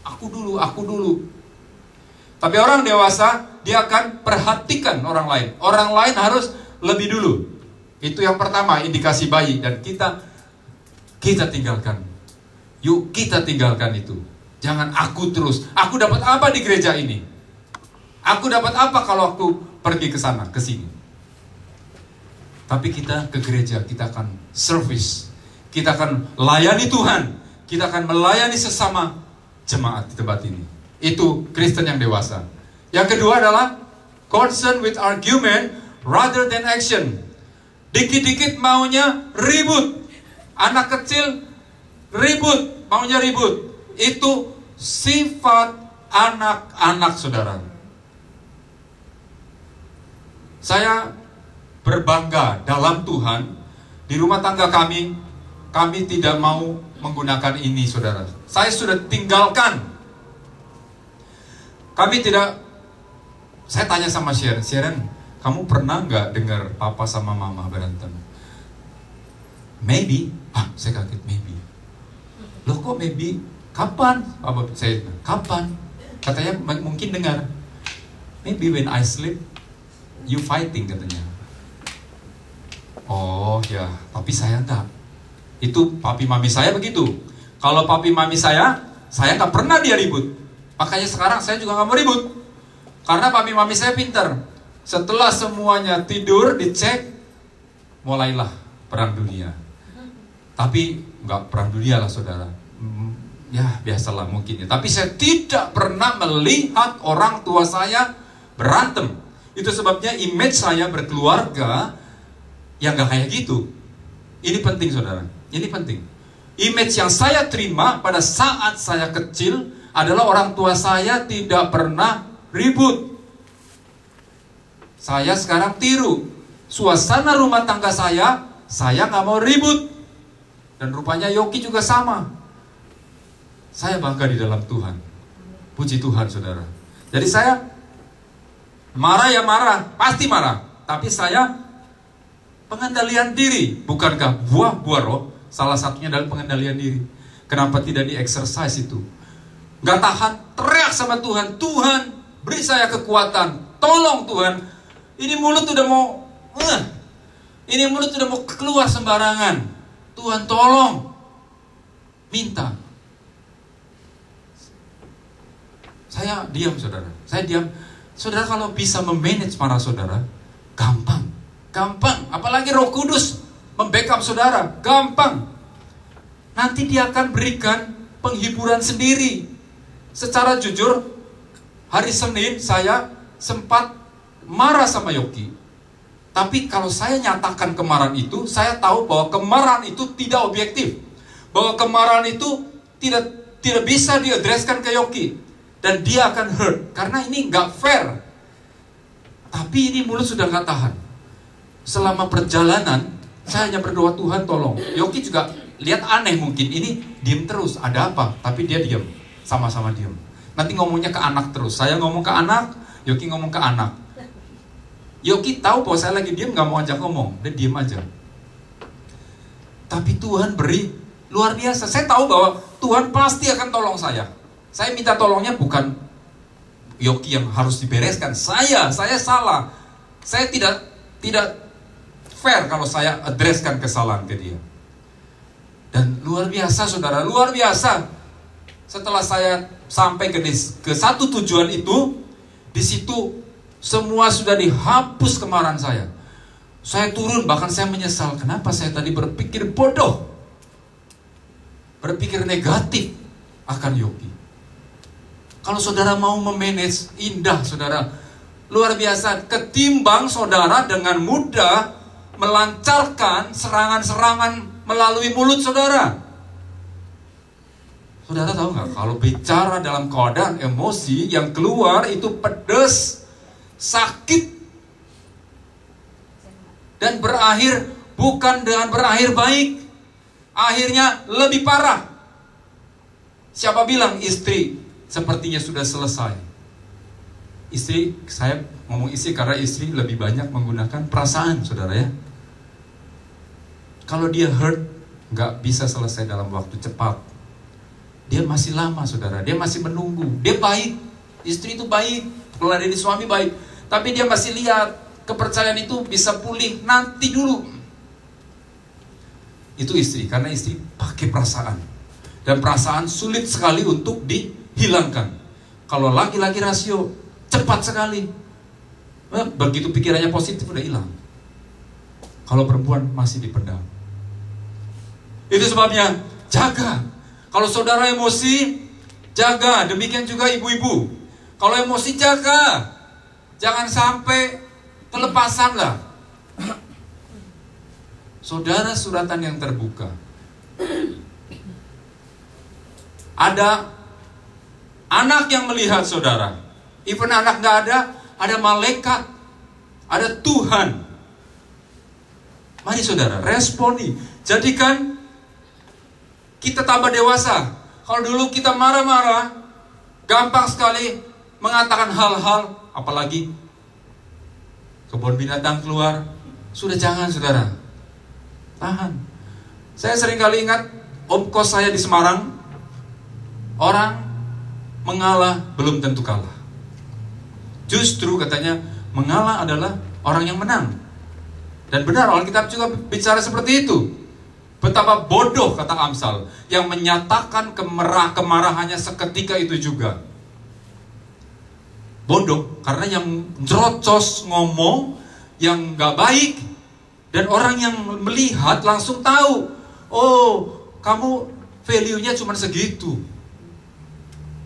Aku dulu. Tapi orang dewasa, dia akan perhatikan orang lain. Orang lain harus lebih dulu. Itu yang pertama, indikasi bayi. Dan kita tinggalkan. Yuk kita tinggalkan itu. Jangan aku terus. Aku dapat apa di gereja ini? Aku dapat apa kalau aku pergi ke sana, ke sini? Tapi kita ke gereja, kita akan service. Kita akan layani Tuhan. Kita akan melayani sesama jemaat di tempat ini. Itu Kristen yang dewasa. Yang kedua adalah concern with argument rather than action. Dikit-dikit maunya ribut. Anak kecil ribut, maunya ribut. Itu sifat anak-anak saudara. Saya berbangga dalam Tuhan. Di rumah tangga kami tidak mau menggunakan ini saudara. Saya sudah tinggalkan. Saya tanya sama Sharon, kamu pernah nggak dengar papa sama mama berantem? Maybe. Saya kaget, maybe. Loh kok maybe? Kapan? Kapan? Katanya mungkin dengar. Maybe when I sleep, you fighting katanya. Oh ya, tapi saya enggak. Itu papi mami saya begitu. Kalau papi mami saya nggak pernah dia ribut. Makanya sekarang saya juga nggak mau ribut. Karena papi mami saya pintar. Setelah semuanya tidur, dicek, mulailah perang dunia. Tapi nggak perang dunia lah saudara. Ya biasalah mungkin ya. Tapi saya tidak pernah melihat orang tua saya berantem. Itu sebabnya image saya berkeluarga yang nggak kayak gitu. Ini penting saudara. Ini penting. Image yang saya terima pada saat saya kecil adalah orang tua saya tidak pernah ribut. Saya sekarang tiru. Suasana rumah tangga saya nggak mau ribut. Dan rupanya Yogi juga sama. Saya bangga di dalam Tuhan. Puji Tuhan saudara. Jadi saya marah ya marah, pasti marah. Tapi saya pengendalian diri. Bukankah buah roh salah satunya adalah pengendalian diri? Kenapa tidak di-exercise itu? Gak tahan, teriak sama Tuhan. Tuhan, beri saya kekuatan. Tolong Tuhan. Ini mulut udah mau keluar sembarangan. Tuhan tolong. Minta. Saya diam saudara. Saya diam. Saudara kalau bisa memanage para saudara, gampang. Apalagi Roh Kudus membackup saudara, gampang. Nanti dia akan berikan penghiburan sendiri. Secara jujur, hari Senin saya sempat marah sama Yogi. Tapi kalau saya nyatakan kemarahan itu, saya tahu bahwa kemarahan itu tidak objektif. Bahwa kemarahan itu tidak bisa diadreskan ke Yogi. Dan dia akan hurt. Karena ini nggak fair. Tapi ini mulut sudah nggak tahan. Selama perjalanan, saya hanya berdoa, Tuhan tolong. Yogi juga lihat aneh mungkin. Ini diem terus, ada apa? Tapi dia diem. Sama-sama diem. Nanti ngomongnya ke anak terus. Saya ngomong ke anak, Yogi ngomong ke anak. Yogi tahu bahwa saya lagi diem, gak mau ajak ngomong. Dia diem aja. Tapi Tuhan beri luar biasa. Saya tahu bahwa Tuhan pasti akan tolong saya. Saya minta tolongnya bukan Yogi yang harus dibereskan. Saya salah. Saya tidak fair kalau saya addresskan kesalahan ke dia. Dan luar biasa saudara, luar biasa. Setelah saya sampai ke satu tujuan itu, di situ semua sudah dihapus kemarahan saya. Saya turun, bahkan saya menyesal. Kenapa saya tadi berpikir bodoh? Berpikir negatif akan Yogi. Kalau saudara mau memanage, indah saudara. Luar biasa. Ketimbang saudara dengan mudah melancarkan serangan-serangan melalui mulut saudara. Saudara tahu nggak? Kalau bicara dalam keadaan emosi, yang keluar itu pedas, sakit, dan berakhir bukan dengan berakhir baik. Akhirnya lebih parah. Siapa bilang istri sepertinya sudah selesai? Istri, saya ngomong istri karena istri lebih banyak menggunakan perasaan, saudara ya. Kalau dia hurt, nggak bisa selesai dalam waktu cepat. Dia masih lama, saudara. Dia masih menunggu. Dia baik. Istri itu baik. Kalau dari suami baik. Tapi dia masih lihat kepercayaan itu bisa pulih nanti dulu. itu istri, karena istri pakai perasaan. Dan perasaan sulit sekali untuk dihilangkan. Kalau laki-laki rasio, cepat sekali. Begitu pikirannya positif, udah hilang. Kalau perempuan masih dipendam. Itu sebabnya, jaga. Kalau saudara emosi, jaga. Demikian juga ibu-ibu. Kalau emosi, jaga. Jangan sampai kelepasan lah. Saudara, suratan yang terbuka. Ada anak yang melihat saudara. Even anak gak ada malaikat, ada Tuhan. Mari saudara, responi. Jadikan kita tambah dewasa. Kalau dulu kita marah-marah, gampang sekali mengatakan hal-hal, apalagi kebun binatang keluar. Sudah jangan saudara, tahan. Saya sering kali ingat om kos saya di Semarang. Orang mengalah belum tentu kalah. Justru katanya mengalah adalah orang yang menang. Dan benar, Alkitab juga bicara seperti itu. Betapa bodoh, kata Amsal, yang menyatakan kemarahannya seketika itu juga. Bodoh, karena yang nerocos ngomong yang gak baik. Dan orang yang melihat langsung tahu, oh kamu value-nya cuma segitu.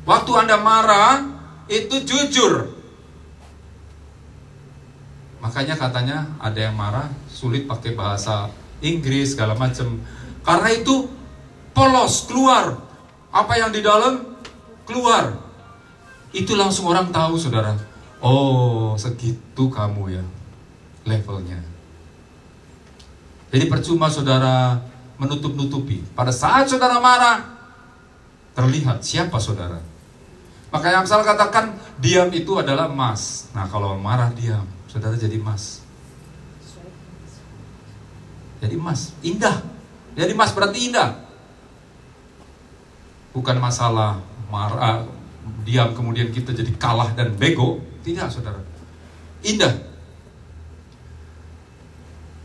Waktu Anda marah, itu jujur. Makanya katanya ada yang marah, sulit pakai bahasa Inggris, segala macam. Karena itu polos, keluar. Apa yang di dalam, keluar. Itu langsung orang tahu saudara. Oh, segitu kamu ya, levelnya. Jadi percuma saudara menutup-nutupi. Pada saat saudara marah, terlihat siapa saudara. Makanya Amsal katakan diam itu adalah emas. Nah kalau marah diam, saudara jadi emas. Jadi emas, indah. Jadi emas berarti indah. Bukan masalah marah, diam kemudian kita jadi kalah dan bego. Tidak saudara, indah.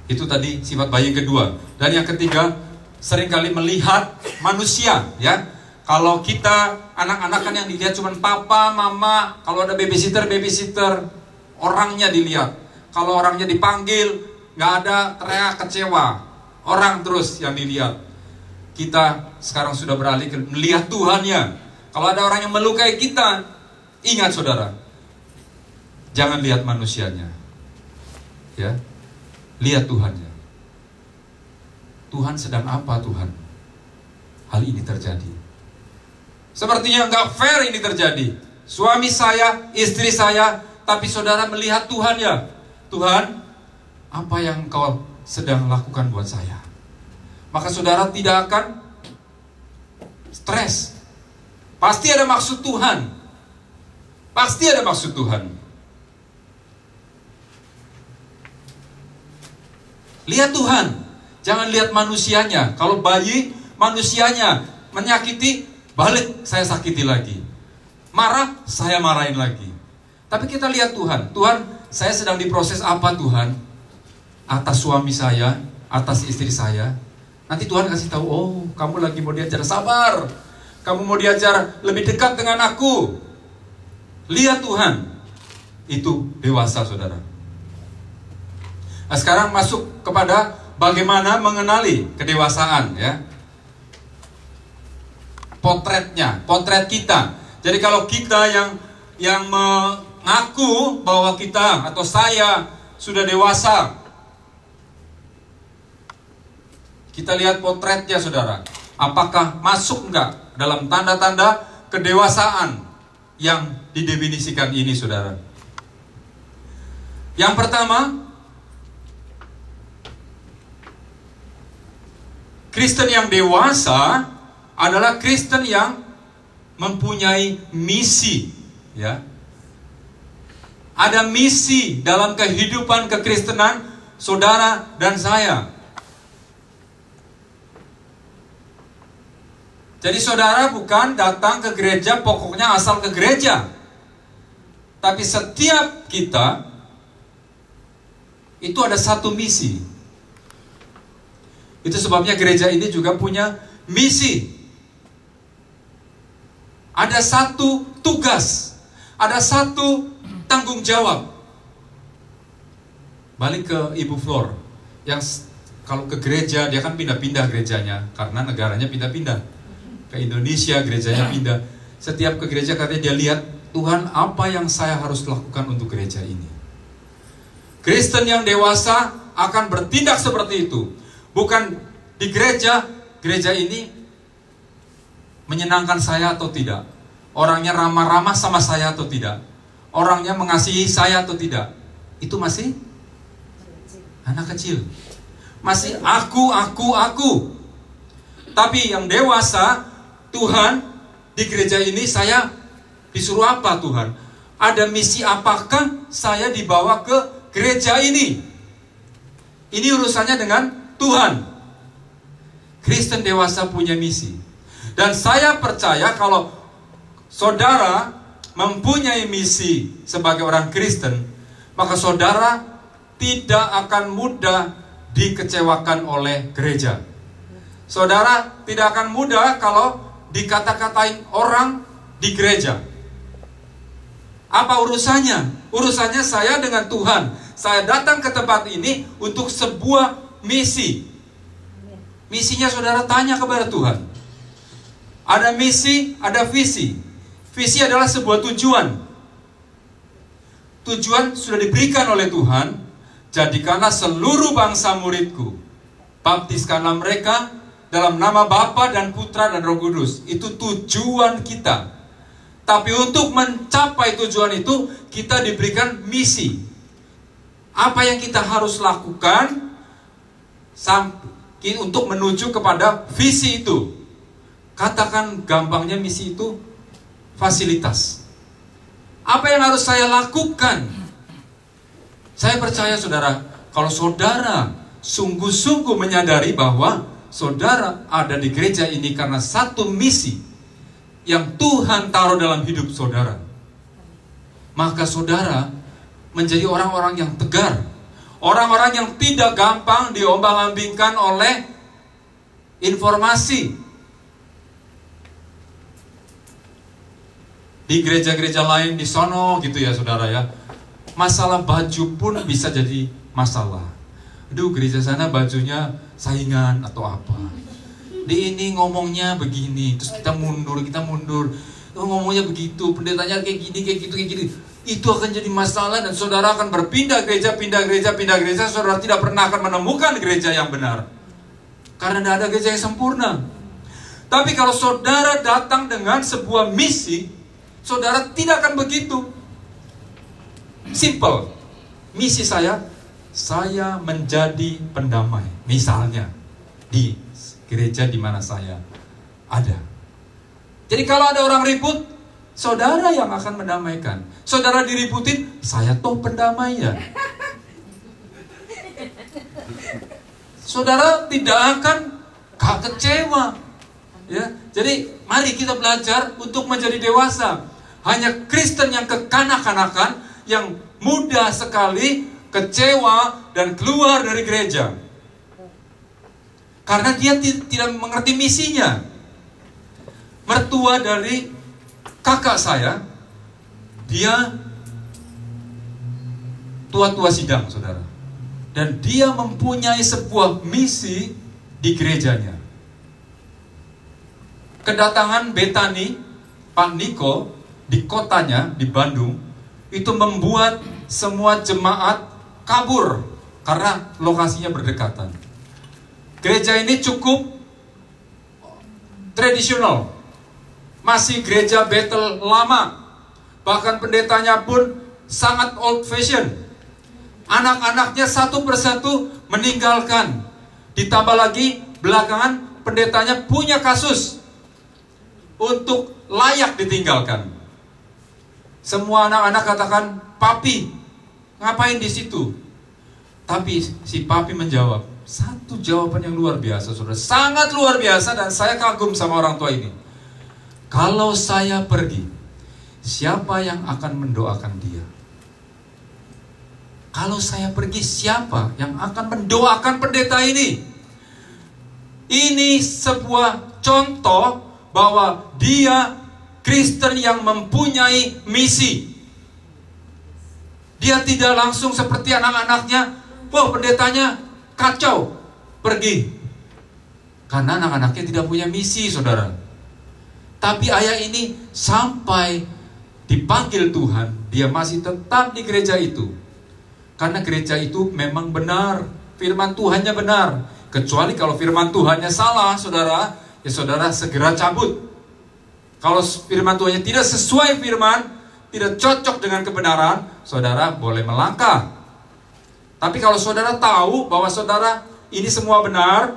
Itu tadi sifat bayi yang kedua. Dan yang ketiga, seringkali melihat manusia, ya. Kalau kita anak-anak kan yang dilihat cuma papa, mama. Kalau ada babysitter, orangnya dilihat. Kalau orangnya dipanggil, nggak ada, teriak kecewa. Orang terus yang dilihat. Kita sekarang sudah beralih ke melihat Tuhannya. Kalau ada orang yang melukai kita, ingat saudara, jangan lihat manusianya, ya, lihat Tuhannya. Tuhan sedang apa Tuhan? Hal ini terjadi. Sepertinya nggak fair ini terjadi. Suami saya, istri saya, tapi saudara melihat Tuhan ya. Tuhan, apa yang Kau sedang lakukan buat saya? Maka saudara tidak akan stres. Pasti ada maksud Tuhan. Pasti ada maksud Tuhan. Lihat Tuhan, jangan lihat manusianya. Kalau bayi, manusianya menyakiti, balik saya sakiti lagi. Marah, saya marahin lagi. Tapi kita lihat Tuhan. Tuhan, saya sedang diproses apa Tuhan? Atas suami saya, atas istri saya. Nanti Tuhan kasih tahu, oh kamu lagi mau diajar sabar. Kamu mau diajar lebih dekat dengan aku. Lihat Tuhan. Itu dewasa saudara. Nah sekarang masuk kepada bagaimana mengenali kedewasaan, ya. Potretnya, potret kita. Jadi kalau kita yang mengaku bahwa kita atau saya sudah dewasa, kita lihat potretnya saudara. Apakah masuk enggak dalam tanda-tanda kedewasaan yang didefinisikan ini saudara? Yang pertama, Kristen yang dewasa adalah Kristen yang mempunyai misi, ya. Ada misi dalam kehidupan kekristenan saudara dan saya. Jadi saudara bukan datang ke gereja pokoknya asal ke gereja. Tapi setiap kita itu ada satu misi. Itu sebabnya gereja ini juga punya misi. Ada satu tugas, ada satu tanggung jawab. Balik ke Ibu Flor, yang kalau ke gereja dia kan pindah-pindah gerejanya karena negaranya pindah-pindah. Ke Indonesia gerejanya pindah. Setiap ke gereja katanya dia lihat, Tuhan, apa yang saya harus lakukan untuk gereja ini? Kristen yang dewasa akan bertindak seperti itu. Bukan di gereja ini menyenangkan saya atau tidak. Orangnya ramah-ramah sama saya atau tidak. Orangnya mengasihi saya atau tidak. Itu masih anak kecil. Masih aku. Tapi yang dewasa, Tuhan, di gereja ini saya disuruh apa Tuhan? Ada misi apakah saya dibawa ke gereja ini? Ini urusannya dengan Tuhan. Kristen dewasa punya misi. Dan saya percaya kalau saudara mempunyai misi sebagai orang Kristen, maka saudara tidak akan mudah dikecewakan oleh gereja. Saudara tidak akan mudah kalau dikata-katain orang di gereja. Apa urusannya? Urusannya saya dengan Tuhan. Saya datang ke tempat ini untuk sebuah misi. Misinya saudara tanya kepada Tuhan. Ada misi, ada visi. Visi adalah sebuah tujuan. Tujuan sudah diberikan oleh Tuhan. Jadikanlah seluruh bangsa muridku. Baptiskanlah mereka dalam nama Bapa dan Putra dan Roh Kudus. Itu tujuan kita. Tapi untuk mencapai tujuan itu, kita diberikan misi. Apa yang kita harus lakukan untuk menuju kepada visi itu? Katakan gampangnya misi itu fasilitas. Apa yang harus saya lakukan? Saya percaya saudara, kalau saudara sungguh-sungguh menyadari bahwa saudara ada di gereja ini karena satu misi yang Tuhan taruh dalam hidup saudara, maka saudara menjadi orang-orang yang tegar, orang-orang yang tidak gampang diombang-ambingkan oleh informasi. Di gereja-gereja lain di sono gitu ya saudara ya, masalah baju pun bisa jadi masalah. Aduh, gereja sana bajunya saingan atau apa. Di ini ngomongnya begini, terus kita mundur. Oh, ngomongnya begitu, pendetanya kayak gini. Itu akan jadi masalah dan saudara akan berpindah gereja, saudara tidak pernah akan menemukan gereja yang benar. Karena tidak ada gereja yang sempurna. Tapi kalau saudara datang dengan sebuah misi, saudara tidak akan begitu. Simple. Misi saya menjadi pendamai. Misalnya di gereja di mana saya ada. Jadi kalau ada orang ribut, saudara yang akan mendamaikan. Saudara diributin, saya toh pendamainya. Saudara tidak akan kecewa. Ya, jadi mari kita belajar untuk menjadi dewasa. Hanya Kristen yang kekanak-kanakan, yang mudah sekali kecewa dan keluar dari gereja. Karena dia tidak mengerti misinya. Mertua dari kakak saya, dia tua-tua sidang, saudara. Dan dia mempunyai sebuah misi di gerejanya. Kedatangan Betani, Pak Niko, di kotanya, di Bandung, itu membuat semua jemaat kabur karena lokasinya berdekatan. Gereja ini cukup tradisional, masih gereja Bethel lama, bahkan pendetanya pun sangat old fashion. Anak-anaknya satu persatu meninggalkan. Ditambah lagi belakangan pendetanya punya kasus untuk layak ditinggalkan. Semua anak-anak katakan, "Papi, ngapain di situ?" Tapi si papi menjawab, satu jawaban yang luar biasa, saudara, sangat luar biasa, dan saya kagum sama orang tua ini. Kalau saya pergi, siapa yang akan mendoakan dia? Kalau saya pergi, siapa yang akan mendoakan pendeta ini? Ini sebuah contoh bahwa dia Kristen yang mempunyai misi. Dia tidak langsung seperti anak-anaknya, wah pendetanya kacau, pergi. Karena anak-anaknya tidak punya misi, saudara. Tapi ayah ini sampai dipanggil Tuhan, dia masih tetap di gereja itu. Karena gereja itu memang benar, firman Tuhannya benar. Kecuali kalau firman Tuhannya salah, saudara, ya saudara segera cabut. Kalau firman Tuhannya tidak sesuai firman, tidak cocok dengan kebenaran, saudara boleh melangkah. Tapi kalau saudara tahu bahwa saudara ini semua benar,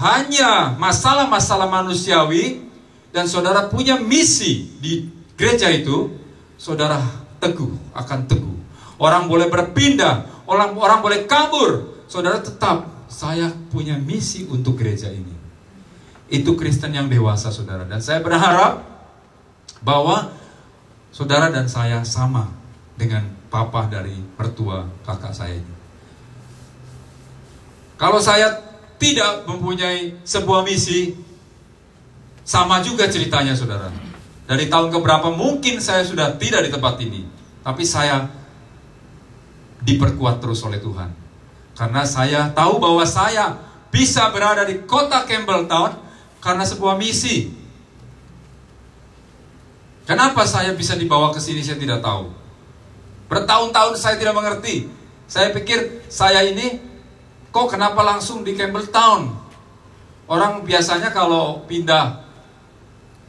hanya masalah-masalah manusiawi, dan saudara punya misi di gereja itu, saudara teguh, akan teguh. Orang boleh berpindah, orang boleh kabur, saudara tetap, saya punya misi untuk gereja ini. Itu Kristen yang dewasa, saudara. Dan saya berharap bahwa saudara dan saya sama dengan papa dari mertua kakak saya ini. Kalau saya tidak mempunyai sebuah misi, sama juga ceritanya, saudara. Dari tahun keberapa mungkin saya sudah tidak di tempat ini, tapi saya diperkuat terus oleh Tuhan. Karena saya tahu bahwa saya bisa berada di kota Campbelltown karena sebuah misi. Kenapa saya bisa dibawa ke sini saya tidak tahu. Bertahun-tahun saya tidak mengerti. Saya pikir saya ini kok kenapa langsung di Campbelltown? Orang biasanya kalau pindah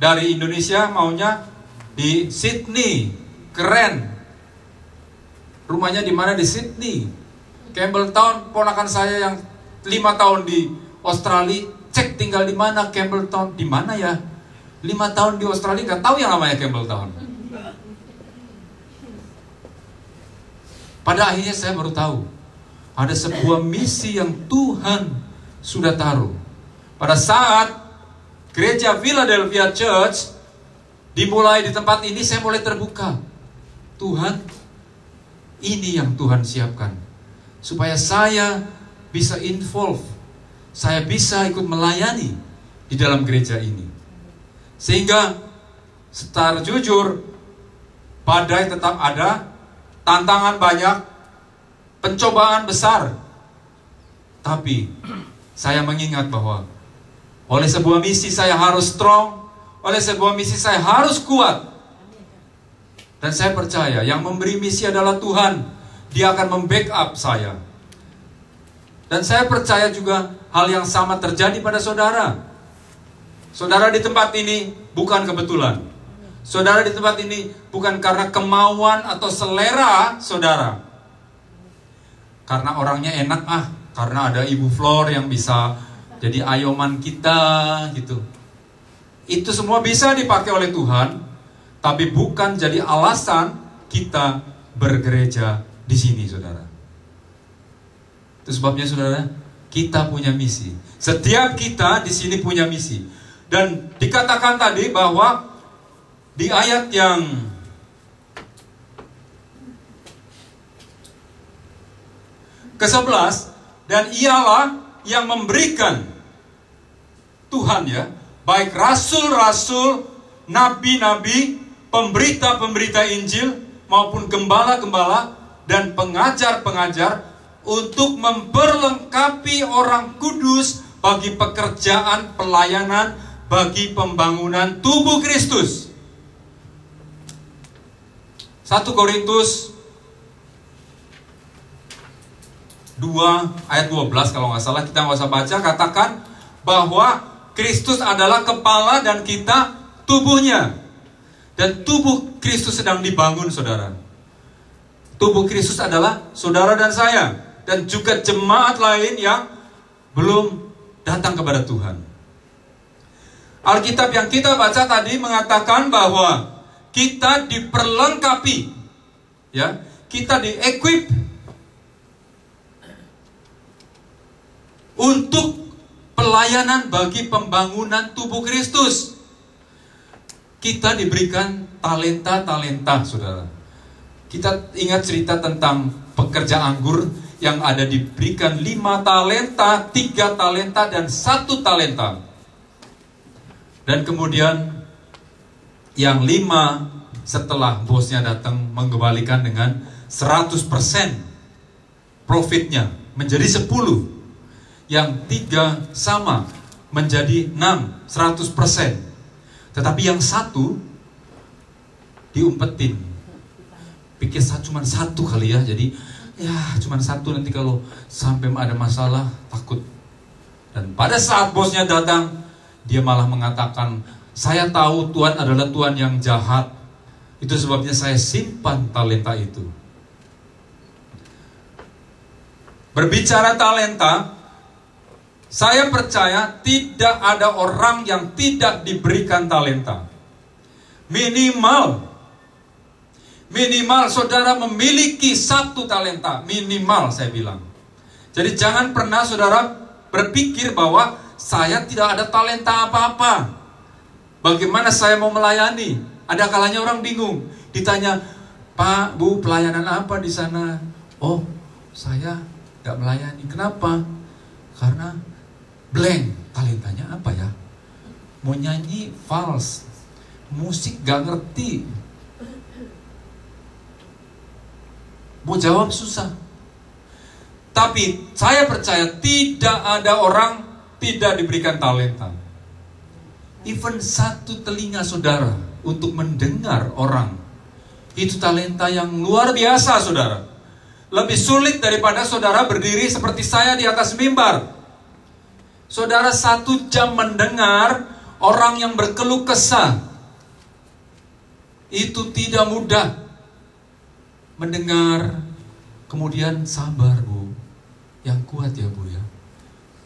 dari Indonesia maunya di Sydney, keren. Rumahnya di mana? Di Sydney. Campbelltown, ponakan saya yang 5 tahun di Australia, cek tinggal di mana Campbelltown, di mana ya? 5 tahun di Australia nggak tahu yang namanya Campbelltown. Pada akhirnya saya baru tahu ada sebuah misi yang Tuhan sudah taruh. Pada saat gereja Philadelphia Church dimulai di tempat ini, saya mulai terbuka. Tuhan, ini yang Tuhan siapkan supaya saya bisa involve, saya bisa ikut melayani di dalam gereja ini. Sehingga secara jujur, badai tetap ada, tantangan banyak, pencobaan besar. Tapi saya mengingat bahwa oleh sebuah misi saya harus strong, oleh sebuah misi saya harus kuat. Dan saya percaya yang memberi misi adalah Tuhan. Dia akan membackup saya. Dan saya percaya juga hal yang sama terjadi pada saudara. Saudara di tempat ini bukan kebetulan. Saudara di tempat ini bukan karena kemauan atau selera saudara. Karena orangnya enak karena ada Ibu Flor yang bisa jadi ayoman kita gitu. Itu semua bisa dipakai oleh Tuhan, tapi bukan jadi alasan kita bergereja di sini, saudara. Itu sebabnya, saudara, kita punya misi. Setiap kita di sini punya misi. Dan dikatakan tadi bahwa di ayat yang ke-11, dan ialah yang memberikan Tuhan, ya, baik rasul-rasul, nabi-nabi, pemberita-pemberita Injil, maupun gembala-gembala dan pengajar-pengajar untuk memperlengkapi orang kudus bagi pekerjaan pelayanan, bagi pembangunan tubuh Kristus. 1 Korintus 2 ayat 12 kalau nggak salah, kita nggak usah baca, katakan bahwa Kristus adalah kepala dan kita tubuhnya. Dan tubuh Kristus sedang dibangun, saudara. Tubuh Kristus adalah saudara dan saya, dan juga jemaat lain yang belum datang kepada Tuhan. Alkitab yang kita baca tadi mengatakan bahwa kita diperlengkapi, ya, kita di-equip untuk pelayanan bagi pembangunan tubuh Kristus. Kita diberikan talenta-talenta, saudara. Kita ingat cerita tentang pekerja anggur yang ada diberikan 5 talenta, 3 talenta, dan 1 talenta. Dan kemudian yang 5 setelah bosnya datang mengembalikan dengan 100% profitnya menjadi 10. Yang 3 sama menjadi 6, 100%. Tetapi yang 1 diumpetin. Pikir cuma 1 kali ya, jadi ya cuma 1, nanti kalau sampai ada masalah takut. Dan pada saat bosnya datang, dia malah mengatakan, saya tahu Tuhan adalah Tuhan yang jahat. Itu sebabnya saya simpan talenta itu. Berbicara talenta, saya percaya tidak ada orang yang tidak diberikan talenta. Minimal saudara memiliki 1 talenta. Minimal saya bilang. Jadi jangan pernah saudara berpikir bahwa saya tidak ada talenta apa-apa. Bagaimana saya mau melayani? Ada kalanya orang bingung. Ditanya, Pak, Bu, pelayanan apa di sana? Oh, saya gak melayani. Kenapa? Karena blank. Talentanya apa ya? Mau nyanyi vals, musik gak ngerti, mau jawab susah. Tapi saya percaya tidak ada orang tidak diberikan talenta. Even 1 telinga saudara untuk mendengar orang, itu talenta yang luar biasa saudara. Lebih sulit daripada saudara berdiri seperti saya di atas mimbar. Saudara 1 jam mendengar orang yang berkeluh kesah, itu tidak mudah. Mendengar, kemudian sabar Bu, yang kuat ya Bu ya.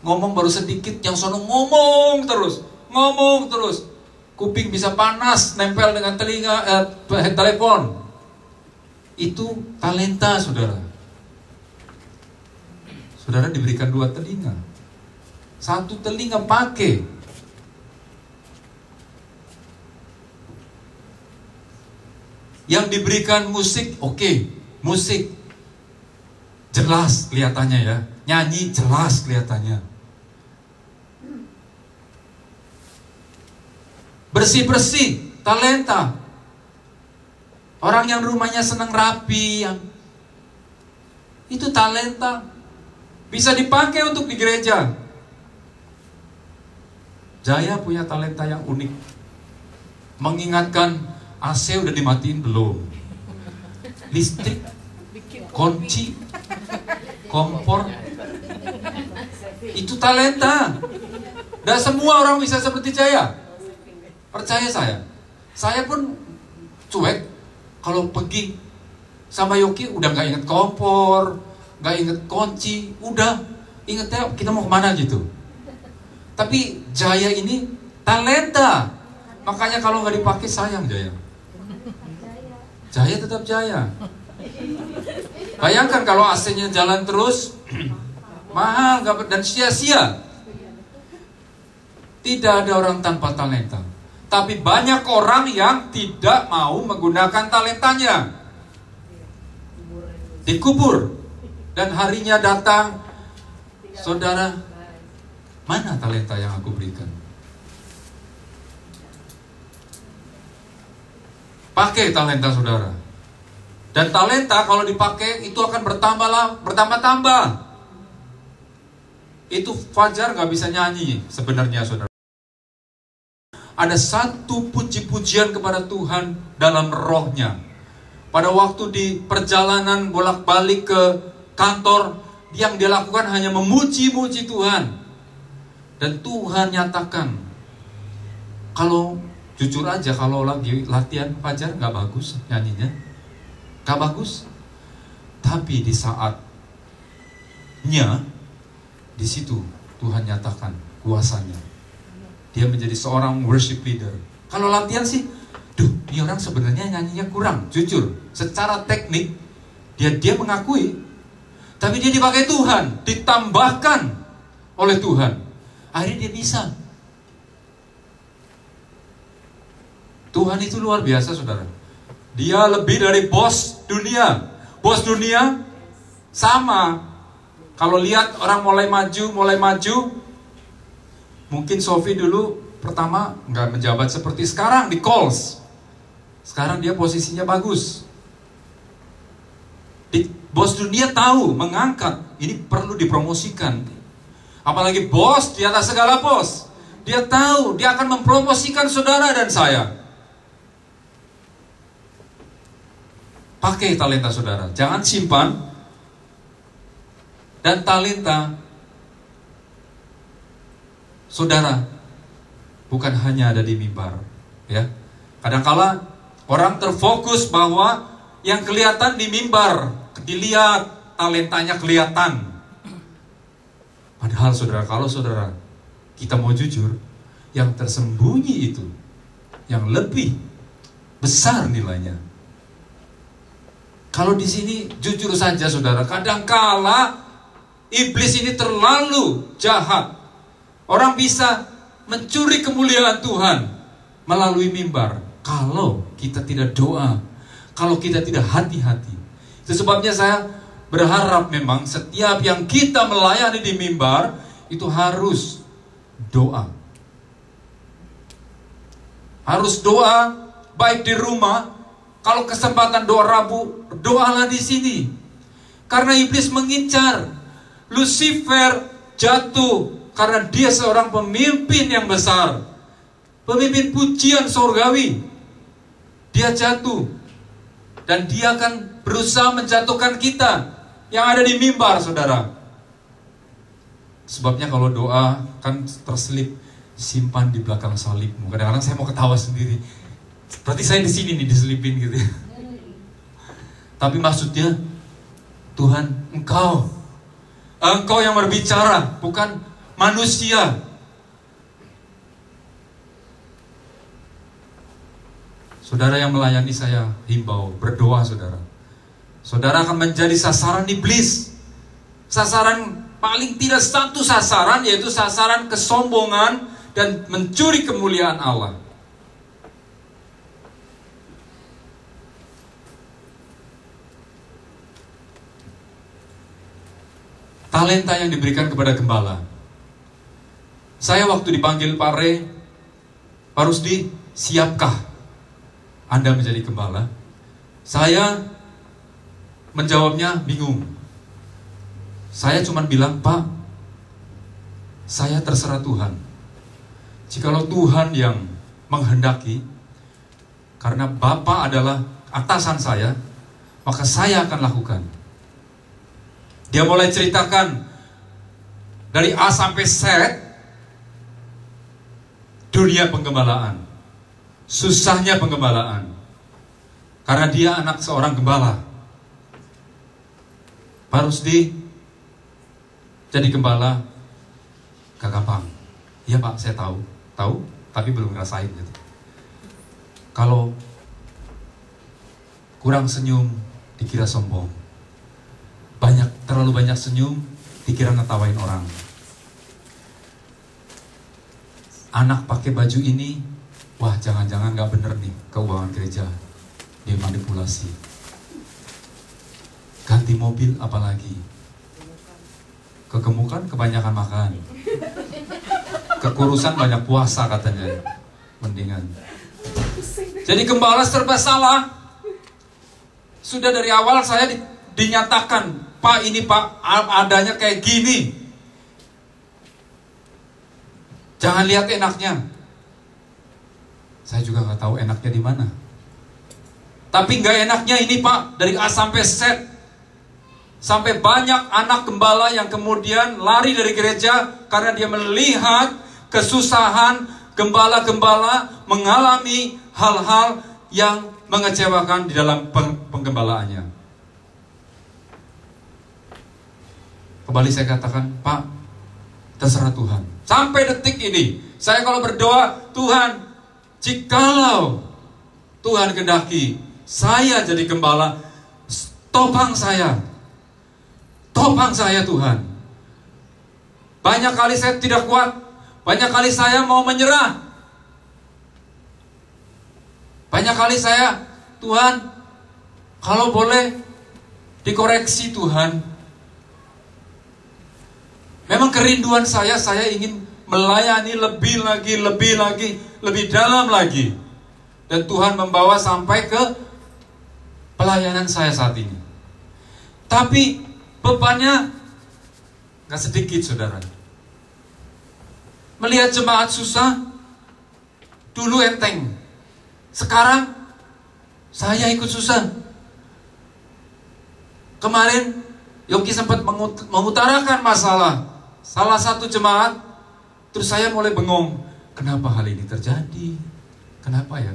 Ngomong baru sedikit, yang sono ngomong terus. Kuping bisa panas, nempel dengan telepon. Itu talenta saudara. Saudara diberikan 2 telinga. 1 telinga pakai. Yang diberikan musik, oke, musik jelas kelihatannya ya. Nyanyi jelas kelihatannya. Bersih-bersih, talenta. Orang yang rumahnya senang rapi, itu talenta. Bisa dipakai untuk di gereja. Jaya punya talenta yang unik. Mengingatkan, AC udah dimatiin belum? Listrik, kunci, kompor. Itu talenta. Dan semua orang bisa seperti Jaya. Percaya saya. Saya pun cuek. Kalau pergi sama Yoki udah gak inget kompor, gak inget kunci. Udah, ingetnya kita mau kemana gitu. Tapi Jaya ini talenta. Makanya kalau gak dipakai sayang Jaya. Jaya tetap Jaya. Bayangkan kalau AC-nya jalan terus, mahal dan sia-sia. Tidak ada orang tanpa talenta. Tapi banyak orang yang tidak mau menggunakan talentanya. Dikubur. Dan harinya datang, saudara, mana talenta yang aku berikan? Pakai talenta saudara. Dan talenta kalau dipakai itu akan bertambah-tambah. Itu Fajar gak bisa nyanyi sebenarnya saudara. Ada 1 puji-pujian kepada Tuhan dalam rohnya. Pada waktu di perjalanan bolak-balik ke kantor, yang dia lakukan hanya memuji-muji Tuhan. Dan Tuhan nyatakan, kalau jujur aja, kalau lagi latihan Fajar gak bagus nyanyinya, gak bagus. Tapi di saatnya, di situ Tuhan nyatakan kuasanya. Dia menjadi seorang worship leader. Kalau latihan sih, ini orang sebenarnya nyanyinya kurang. Jujur, secara teknik dia mengakui. Tapi dia dipakai Tuhan, ditambahkan oleh Tuhan. Akhirnya dia bisa. Tuhan itu luar biasa saudara. Dia lebih dari bos dunia. Bos dunia sama Kalau lihat orang mulai maju, mungkin Sophie dulu pertama nggak menjabat seperti sekarang di Coles. Sekarang dia posisinya bagus. Bos dunia tahu, mengangkat, ini perlu dipromosikan. Apalagi bos di atas segala bos. Dia tahu, dia akan mempromosikan saudara dan saya. Pakai talenta saudara, jangan simpan. Dan talenta saudara bukan hanya ada di mimbar, ya. Kadangkala orang terfokus bahwa yang kelihatan di mimbar, dilihat talentanya kelihatan. Padahal saudara, kalau saudara kita mau jujur, yang tersembunyi itu yang lebih besar nilainya. Kalau di sini jujur saja saudara, kadangkala iblis ini terlalu jahat. Orang bisa mencuri kemuliaan Tuhan melalui mimbar kalau kita tidak doa, kalau kita tidak hati-hati. Itu sebabnya saya berharap memang setiap yang kita melayani di mimbar itu harus doa. Harus doa, baik di rumah. Kalau kesempatan doa Rabu, doalah di sini. Karena iblis mengincar. Lucifer jatuh karena dia seorang pemimpin yang besar, pemimpin pujian surgawi. Dia jatuh, dan dia akan berusaha menjatuhkan kita yang ada di mimbar, saudara. Sebabnya kalau doa kan terselip, simpan di belakang salibmu. Kadang-kadang saya mau ketawa sendiri. Berarti saya di sini nih diselipin gitu ya. Tapi maksudnya, Tuhan, Engkau yang berbicara, bukan manusia. Saudara yang melayani saya himbau, berdoa saudara. Saudara akan menjadi sasaran iblis. Sasaran paling tidak satu sasaran, yaitu sasaran kesombongan dan mencuri kemuliaan Allah. Talenta yang diberikan kepada gembala. Saya waktu dipanggil Pak Re, Pak Rusdi, siapkah Anda menjadi gembala? Saya menjawabnya bingung. Saya cuma bilang, Pak, saya terserah Tuhan. Jikalau Tuhan yang menghendaki, karena Bapak adalah atasan saya, maka saya akan lakukan. Dia mulai ceritakan dari A sampai Z dunia penggembalaan, susahnya penggembalaan, karena dia anak seorang gembala. Pak Rusdi jadi gembala gak gampang. Iya Pak, saya tahu, tapi belum ngerasain gitu. Kalau kurang senyum dikira sombong. Terlalu banyak senyum dikira ngetawain orang. Anak pakai baju ini, wah jangan-jangan gak bener nih keuangan gereja, dia manipulasi. Ganti mobil apalagi, kegemukan kebanyakan makan, kekurusan banyak puasa katanya, mendingan. Jadi gembala serba salah. Sudah dari awal saya dinyatakan, Pak ini Pak adanya kayak gini. Jangan lihat enaknya. Saya juga nggak tahu enaknya di mana. Tapi nggak enaknya ini Pak, dari A sampai Z. Sampai banyak anak gembala yang kemudian lari dari gereja karena dia melihat kesusahan gembala-gembala mengalami hal-hal yang mengecewakan di dalam penggembalaannya. Kembali saya katakan, Pak, terserah Tuhan. Sampai detik ini, saya kalau berdoa, Tuhan, jikalau Tuhan kehendaki saya jadi gembala, topang saya Tuhan. Banyak kali saya tidak kuat, banyak kali saya mau menyerah, banyak kali saya, Tuhan, kalau boleh dikoreksi Tuhan. kerinduan saya ingin melayani lebih lagi, lebih dalam lagi. Dan Tuhan membawa sampai ke pelayanan saya saat ini. Tapi bebannya gak sedikit, saudara. Melihat jemaat susah, dulu enteng. Sekarang saya ikut susah. Kemarin Yogi sempat mengutarakan masalah salah satu jemaat. Terus saya mulai bengong, kenapa hal ini terjadi? Kenapa ya?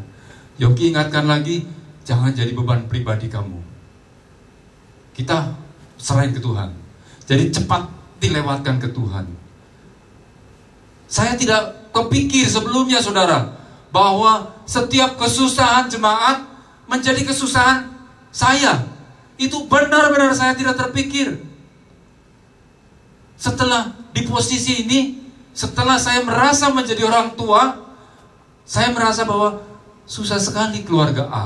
Yogi ingatkan lagi, jangan jadi beban pribadi kamu. Kita serahin ke Tuhan. Jadi cepat dilewatkan ke Tuhan. Saya tidak kepikir sebelumnya, saudara, bahwa setiap kesusahan jemaat menjadi kesusahan saya. Itu benar-benar saya tidak terpikir. Setelah di posisi ini, setelah saya merasa menjadi orang tua, saya merasa bahwa susah sekali keluarga A,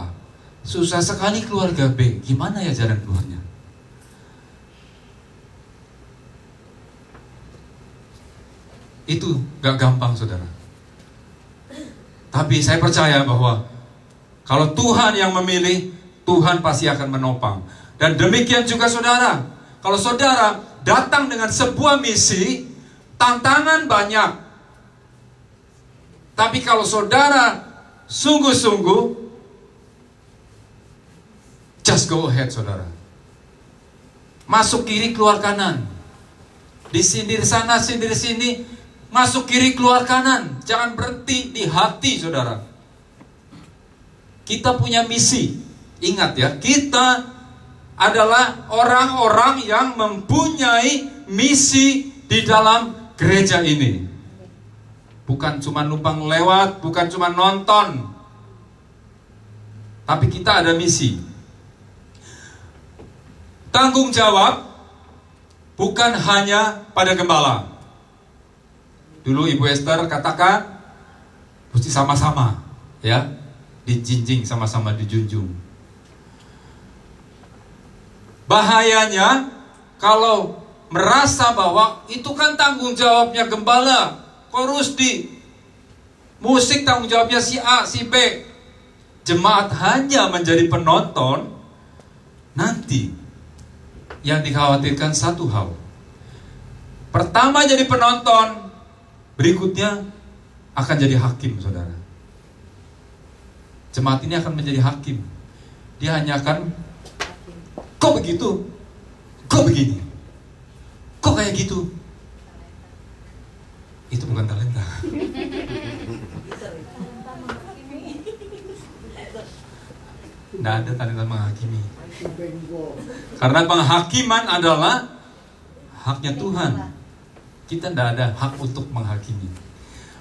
susah sekali keluarga B. Gimana ya jalan keluarnya? Itu gak gampang, saudara. Tapi saya percaya bahwa kalau Tuhan yang memilih, Tuhan pasti akan menopang. Dan demikian juga saudara, kalau saudara datang dengan sebuah misi, tantangan banyak. Tapi kalau saudara sungguh-sungguh, just go ahead, saudara. Masuk kiri, keluar kanan. Disindir sana, sindir sini. Masuk kiri, keluar kanan. Jangan berhenti di hati, saudara. Kita punya misi. Ingat ya, kita adalah orang-orang yang mempunyai misi di dalam gereja ini. Bukan cuma numpang lewat, bukan cuma nonton. Tapi kita ada misi. Tanggung jawab bukan hanya pada gembala. Dulu Ibu Esther katakan, mesti sama-sama, ya, dijinjing, sama-sama dijunjung. Bahayanya kalau merasa bahwa itu kan tanggung jawabnya gembala, korusdi, musik tanggung jawabnya si A, si B. Jemaat hanya menjadi penonton. Nanti yang dikhawatirkan satu hal. Pertama jadi penonton, berikutnya akan jadi hakim, saudara. Jemaat ini akan menjadi hakim. Dia hanya akan, kok begitu? Kok begini? Kok kayak gitu? Itu bukan talenta. Tidak ada talenta menghakimi. Karena penghakiman adalah haknya Tuhan. Kita tidak ada hak untuk menghakimi.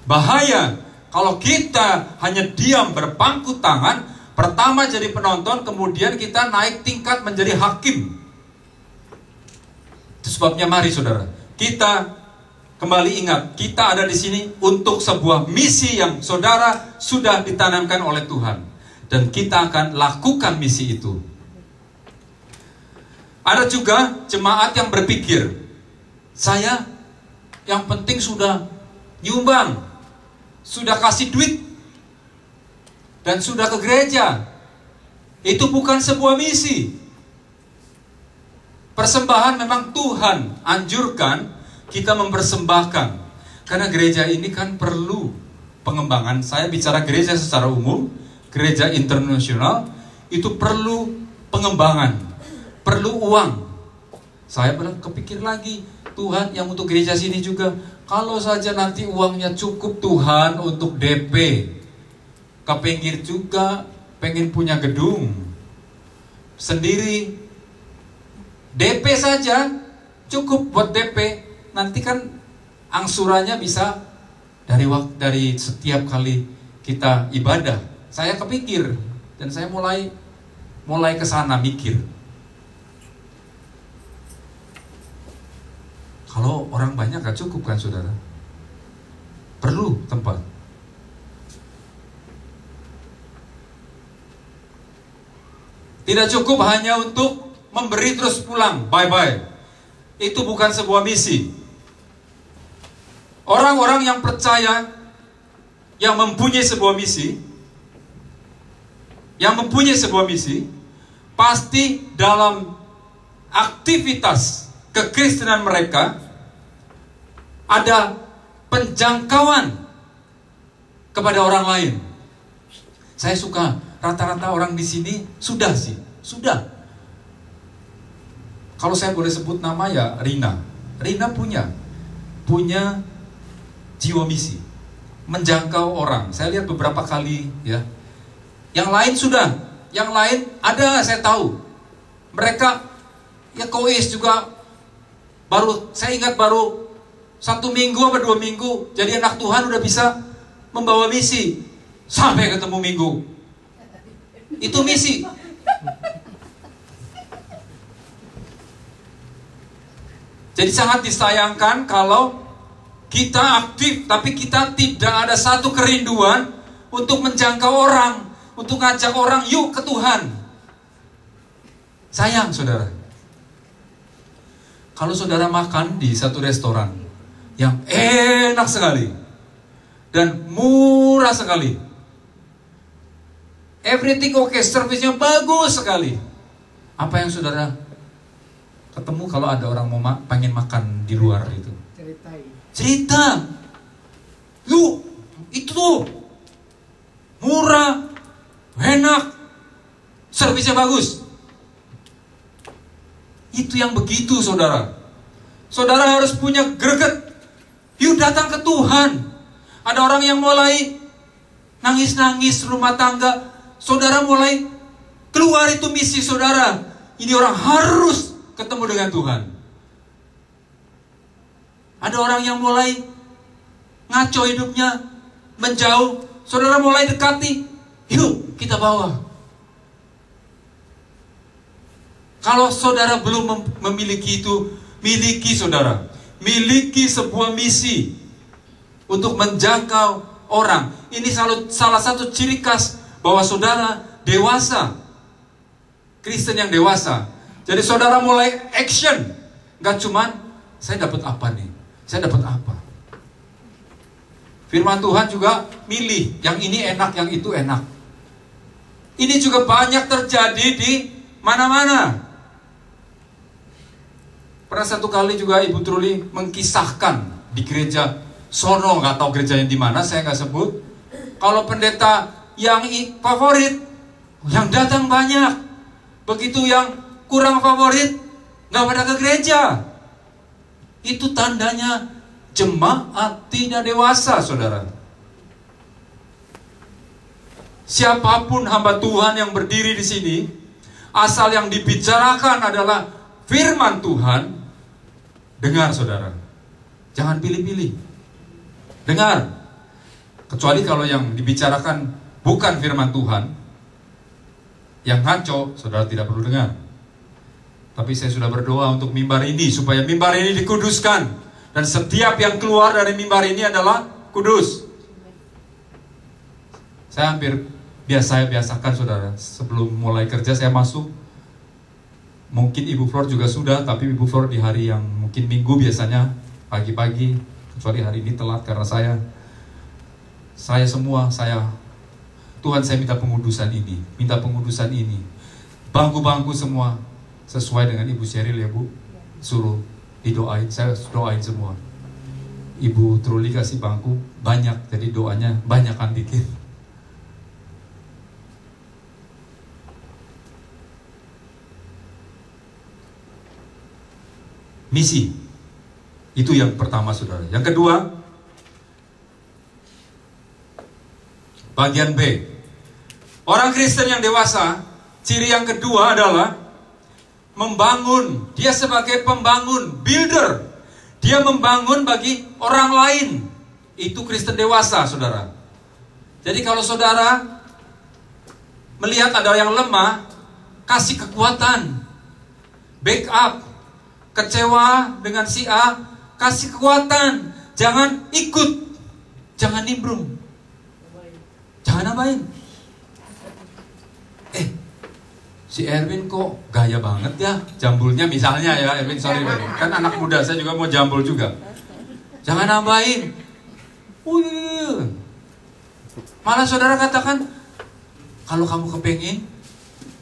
Bahaya kalau kita hanya diam berpangku tangan. Pertama jadi penonton, kemudian kita naik tingkat menjadi hakim. Itu sebabnya mari saudara, kita kembali ingat, kita ada di sini untuk sebuah misi yang saudara sudah ditanamkan oleh Tuhan. Dan kita akan lakukan misi itu. Ada juga jemaat yang berpikir, saya yang penting sudah nyumbang, sudah kasih duit, dan sudah ke gereja. Itu bukan sebuah misi. Persembahan memang Tuhan anjurkan kita mempersembahkan. Karena gereja ini kan perlu pengembangan. Saya bicara gereja secara umum, gereja internasional, itu perlu pengembangan, perlu uang. Saya pernah kepikir lagi, Tuhan yang untuk gereja sini juga, kalau saja nanti uangnya cukup Tuhan untuk DP, kepinggir juga pengen punya gedung sendiri, DP saja cukup buat DP. Nanti kan angsurannya bisa dari setiap kali kita ibadah. Saya kepikir dan saya mulai ke sana mikir. Kalau orang banyak gak cukup kan saudara? Perlu tempat. Tidak cukup hanya untuk memberi terus pulang, bye-bye. Itu bukan sebuah misi. Orang-orang yang percaya, yang mempunyai sebuah misi, pasti dalam aktivitas kekristenan mereka ada penjangkauan kepada orang lain. Saya suka rata-rata orang di sini sudah. Kalau saya boleh sebut nama ya Rina. Rina punya jiwa misi, menjangkau orang. Saya lihat beberapa kali ya. Yang lain sudah, yang lain ada, saya tahu. Mereka ya kois juga saya ingat baru 1 minggu atau 2 minggu jadi anak Tuhan udah bisa membawa misi sampai ketemu minggu. Itu misi. Jadi sangat disayangkan kalau kita aktif tapi kita tidak ada satu kerinduan untuk menjangkau orang, untuk ngajak orang yuk ke Tuhan. Sayang saudara. Kalau saudara makan di satu restoran yang enak sekali dan murah sekali, everything oke, servisnya bagus sekali, apa yang saudara ketemu kalau ada orang mau pengen makan di luar itu? Cerita. Yuk, itu tuh murah, enak, servisnya bagus. Itu yang begitu saudara. Saudara harus punya greget. Yuk datang ke Tuhan. Ada orang yang mulai nangis-nangis rumah tangga. Saudara mulai keluar itu misi saudara. Ini orang harus ketemu dengan Tuhan. Ada orang yang mulai ngaco hidupnya, menjauh. Saudara mulai dekati. Yuk kita bawa. Kalau saudara belum memiliki itu, miliki saudara. Miliki sebuah misi untuk menjangkau orang. Ini salah satu ciri khas bahwa saudara dewasa. Kristen yang dewasa. Jadi saudara mulai action. Gak cuman, saya dapat apa nih? Saya dapat apa? Firman Tuhan juga milih. Yang ini enak, yang itu enak. Ini juga banyak terjadi di mana-mana. Pernah satu kali juga Ibu Truli mengkisahkan di gereja sono, nggak tahu gerejanya di mana, saya nggak sebut. Kalau pendeta yang favorit, yang datang banyak. Begitu yang kurang favorit, nggak pada ke gereja. Itu tandanya jemaat tidak dewasa, saudara. Siapapun hamba Tuhan yang berdiri di sini, asal yang dibicarakan adalah firman Tuhan. Dengar saudara, jangan pilih-pilih. Dengar. Kecuali kalau yang dibicarakan bukan firman Tuhan, yang ngaco, saudara tidak perlu dengar. Tapi saya sudah berdoa untuk mimbar ini, supaya mimbar ini dikuduskan. Dan setiap yang keluar dari mimbar ini adalah kudus. Saya hampir biasakan saudara, sebelum mulai kerja saya masuk. Mungkin Ibu Flor juga sudah, tapi Ibu Flor di hari yang mungkin Minggu biasanya pagi-pagi, kecuali hari ini telat karena saya Tuhan saya minta pengudusan ini, bangku-bangku semua sesuai dengan Ibu Sheryl ya Bu, suruh didoain, saya doain semua. Ibu Truli kasih bangku banyak, jadi doanya banyakan dikit. Misi. Itu yang pertama saudara. Yang kedua, bagian B. Orang Kristen yang dewasa, ciri yang kedua adalah membangun. Dia sebagai pembangun, builder. Dia membangun bagi orang lain. Itu Kristen dewasa saudara. Jadi kalau saudara melihat ada yang lemah, kasih kekuatan, backup. Kecewa dengan si A, kasih kekuatan. Jangan ikut, jangan nimbrung, jangan apain. Si Erwin kok gaya banget ya jambulnya misalnya ya Erwin, sorry kan anak muda, saya juga mau jambul juga. Jangan nambahin. Malah saudara katakan, kalau kamu kepengen,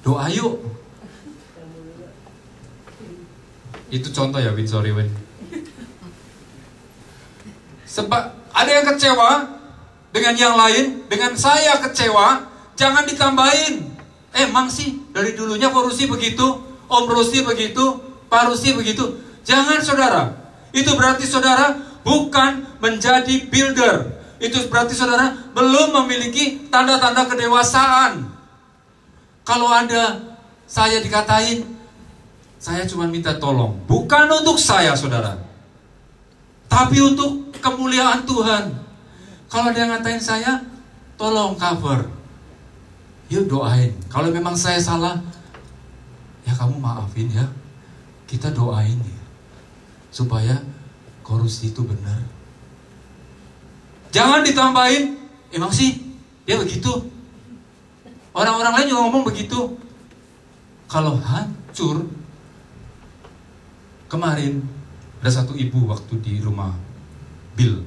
doa yuk. Itu contoh ya, Win, sorry Win. Sebab ada yang kecewa dengan yang lain, dengan saya kecewa, jangan ditambahin. Emang sih dari dulunya kok Rusi begitu, Om Rusi begitu, Pak Rusi begitu. Jangan saudara. Itu berarti saudara bukan menjadi builder. Itu berarti saudara belum memiliki tanda-tanda kedewasaan. Kalau ada saya dikatain, saya cuma minta tolong. Bukan untuk saya saudara, tapi untuk kemuliaan Tuhan. Kalau ada yang ngatain saya, tolong cover. Yuk doain. Kalau memang saya salah, ya kamu maafin ya. Kita doain ya, supaya korupsi itu benar. Jangan ditambahin, emang sih dia begitu. Orang-orang lain juga ngomong begitu. Kalau hancur, kemarin ada satu ibu waktu di rumah Bill,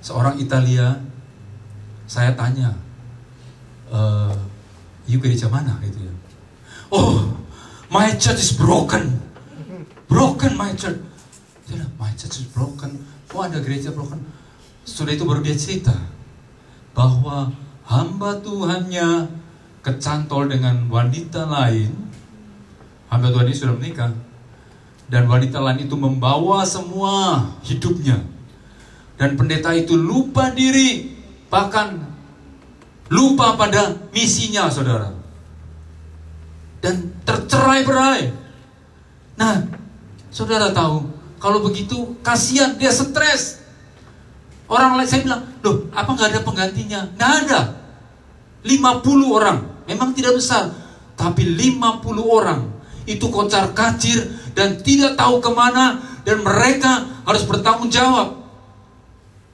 seorang Italia. Saya tanya, you gereja mana gitu ya? Oh, my church is broken. Broken my church. My church is broken. Oh, ada gereja broken. Sudah itu baru dia cerita bahwa hamba Tuhannya kecantol dengan wanita lain. Hamba Tuhan ini sudah menikah, dan wanita lain itu membawa semua hidupnya. Dan pendeta itu lupa diri, bahkan lupa pada misinya saudara, dan tercerai-berai. Nah, saudara tahu, kalau begitu kasihan, dia stres. Orang lain, saya bilang, loh apa gak ada penggantinya? Gak ada. 50 orang, memang tidak besar, tapi 50 orang itu kocar kacir dan tidak tahu kemana, dan mereka harus bertanggung jawab.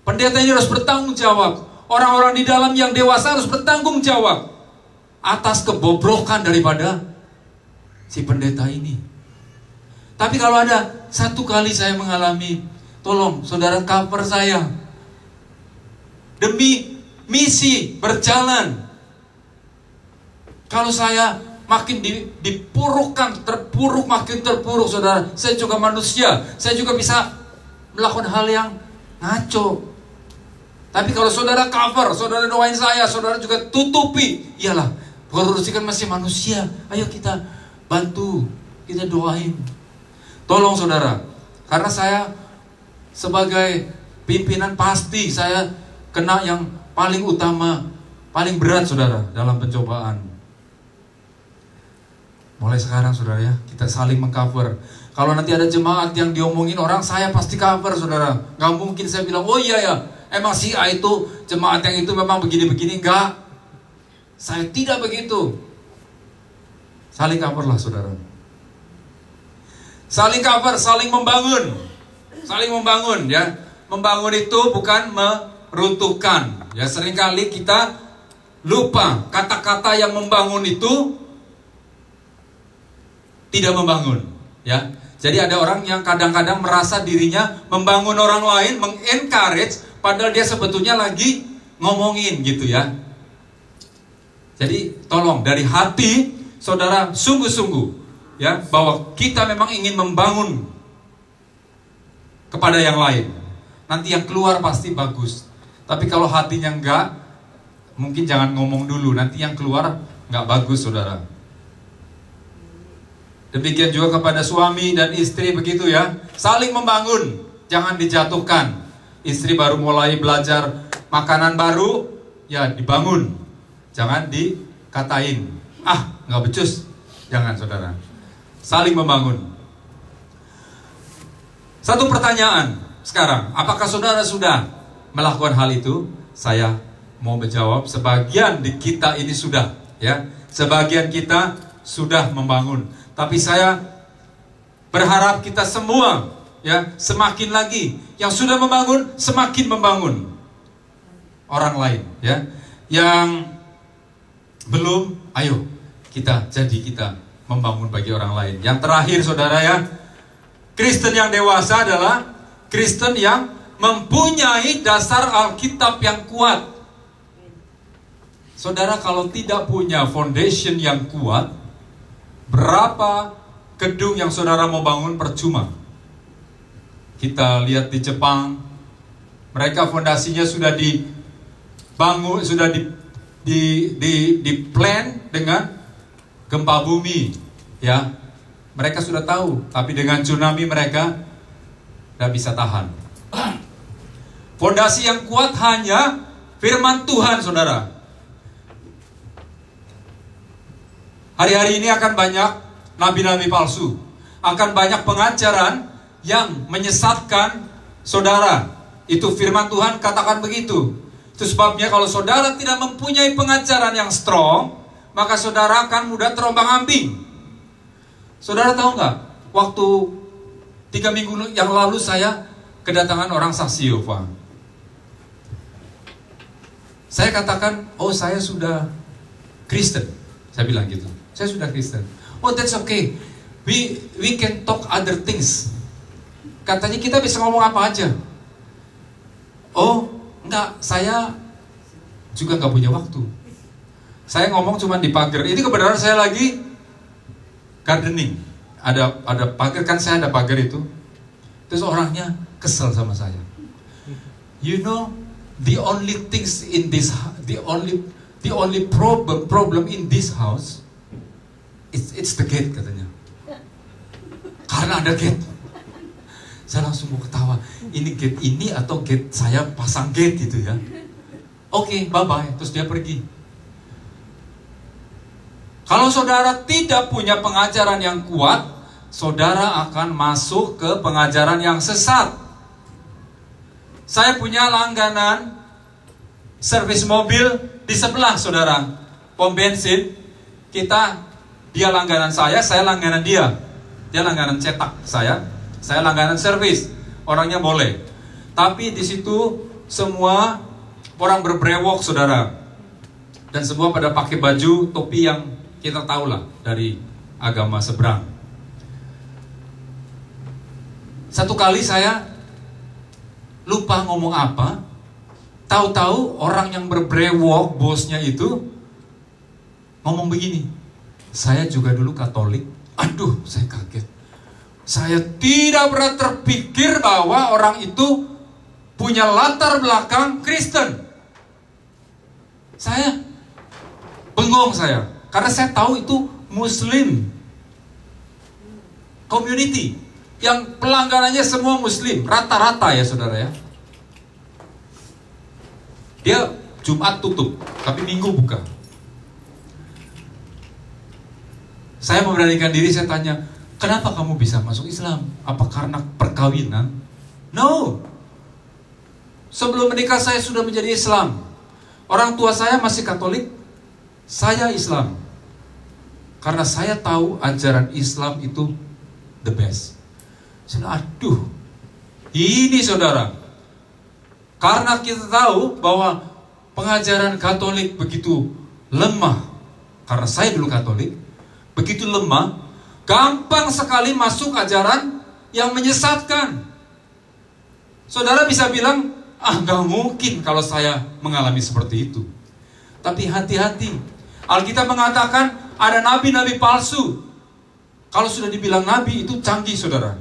Pendeta ini harus bertanggung jawab. Orang-orang di dalam yang dewasa harus bertanggung jawab atas kebobrokan daripada si pendeta ini. Tapi kalau ada satu kali saya mengalami, tolong saudara cover saya. Demi misi berjalan. Kalau saya makin dipurukkan, terpuruk, makin terpuruk saudara. Saya juga manusia, saya juga bisa melakukan hal yang ngaco. Tapi kalau saudara cover, saudara doain saya, saudara juga tutupi, iyalah, korupsi kan masih manusia. Ayo kita bantu, kita doain. Tolong saudara, karena saya sebagai pimpinan pasti saya kena yang paling utama, paling berat saudara dalam pencobaan. Mulai sekarang saudara ya, kita saling mengcover. Kalau nanti ada jemaat yang diomongin orang, saya pasti cover saudara. Gak mungkin saya bilang, oh iya ya, emang si A itu, jemaat yang itu memang begini-begini. Enggak, saya tidak begitu. Saling cover lah saudara. Saling cover, saling membangun. Saling membangun ya. Membangun itu bukan meruntuhkan. Ya, seringkali kita lupa kata-kata yang membangun itu tidak membangun. Ya, jadi ada orang yang kadang-kadang merasa dirinya membangun orang lain, mengencourage, padahal dia sebetulnya lagi ngomongin gitu ya. Jadi tolong dari hati saudara sungguh-sungguh ya, bahwa kita memang ingin membangun kepada yang lain. Nanti yang keluar pasti bagus. Tapi kalau hatinya enggak, mungkin jangan ngomong dulu, nanti yang keluar enggak bagus saudara. Demikian juga kepada suami dan istri begitu ya. Saling membangun, jangan dijatuhkan. Istri baru mulai belajar makanan baru, ya dibangun. Jangan dikatain, ah nggak becus. Jangan saudara. Saling membangun. Satu pertanyaan sekarang, apakah saudara sudah melakukan hal itu? Saya mau menjawab, sebagian di kita ini sudah ya. Sebagian kita sudah membangun. Tapi saya berharap kita semua ya semakin lagi yang sudah membangun, semakin membangun orang lain ya. Yang belum, ayo kita membangun bagi orang lain. Yang terakhir saudara ya, Kristen yang dewasa adalah Kristen yang mempunyai dasar Alkitab yang kuat. Saudara, kalau tidak punya foundation yang kuat, berapa gedung yang saudara mau bangun percuma. Kita lihat di Jepang, mereka fondasinya sudah dibangun, sudah di plan dengan gempa bumi, ya. Mereka sudah tahu, tapi dengan tsunami mereka tidak bisa tahan. Fondasi yang kuat hanya firman Tuhan, saudara. Hari-hari ini akan banyak nabi-nabi palsu, akan banyak pengajaran yang menyesatkan saudara. Itu firman Tuhan katakan begitu. Itu sebabnya kalau saudara tidak mempunyai pengajaran yang strong, maka saudara akan mudah terombang-ambing. Saudara tahu nggak? Waktu 3 minggu yang lalu saya kedatangan orang saksi Yehova. Saya katakan, oh saya sudah Kristen. Saya bilang gitu. Saya sudah Kristen. Oh, that's okay. We can talk other things. Katanya kita bisa ngomong apa aja. Oh, enggak, saya juga enggak punya waktu. Saya ngomong cuma di pagar. Ini kebenaran saya lagi gardening. Ada pagar, kan saya ada pagar itu. Terus orangnya kesel sama saya. You know, the only things in this, the only problem in this house, it's the gate, katanya. Karena ada gate. Saya langsung mau ketawa. Ini gate ini atau gate saya pasang gate gitu ya. Oke, bye-bye. Terus dia pergi. Kalau saudara tidak punya pengajaran yang kuat, saudara akan masuk ke pengajaran yang sesat. Saya punya langganan servis mobil di sebelah, saudara. Pom bensin. Dia langganan saya langganan dia. Dia langganan cetak saya langganan servis. Orangnya boleh. Tapi di situ semua orang berbrewok, saudara. Dan semua pada pakai baju, topi yang kita tahu lah dari agama seberang. Satu kali saya lupa ngomong apa. Tahu-tahu orang yang berbrewok, bosnya itu ngomong begini. Saya juga dulu Katolik. Aduh, saya kaget. Saya tidak pernah terpikir bahwa orang itu punya latar belakang Kristen. Saya bengong karena saya tahu itu Muslim community yang pelangganannya semua Muslim, rata-rata ya saudara ya. Dia Jumat tutup, tapi Minggu buka. Saya memberanikan diri, saya tanya, kenapa kamu bisa masuk Islam? Apa karena perkawinan? No. Sebelum menikah saya sudah menjadi Islam. Orang tua saya masih Katolik, saya Islam. Karena saya tahu ajaran Islam itu the best. Saya, aduh, ini saudara. Karena kita tahu bahwa pengajaran Katolik begitu lemah. Karena saya dulu Katolik, begitu lemah, gampang sekali masuk ajaran yang menyesatkan. Saudara bisa bilang, gak mungkin kalau saya mengalami seperti itu. Tapi hati-hati. Alkitab mengatakan ada nabi-nabi palsu. Kalau sudah dibilang nabi itu canggih, saudara.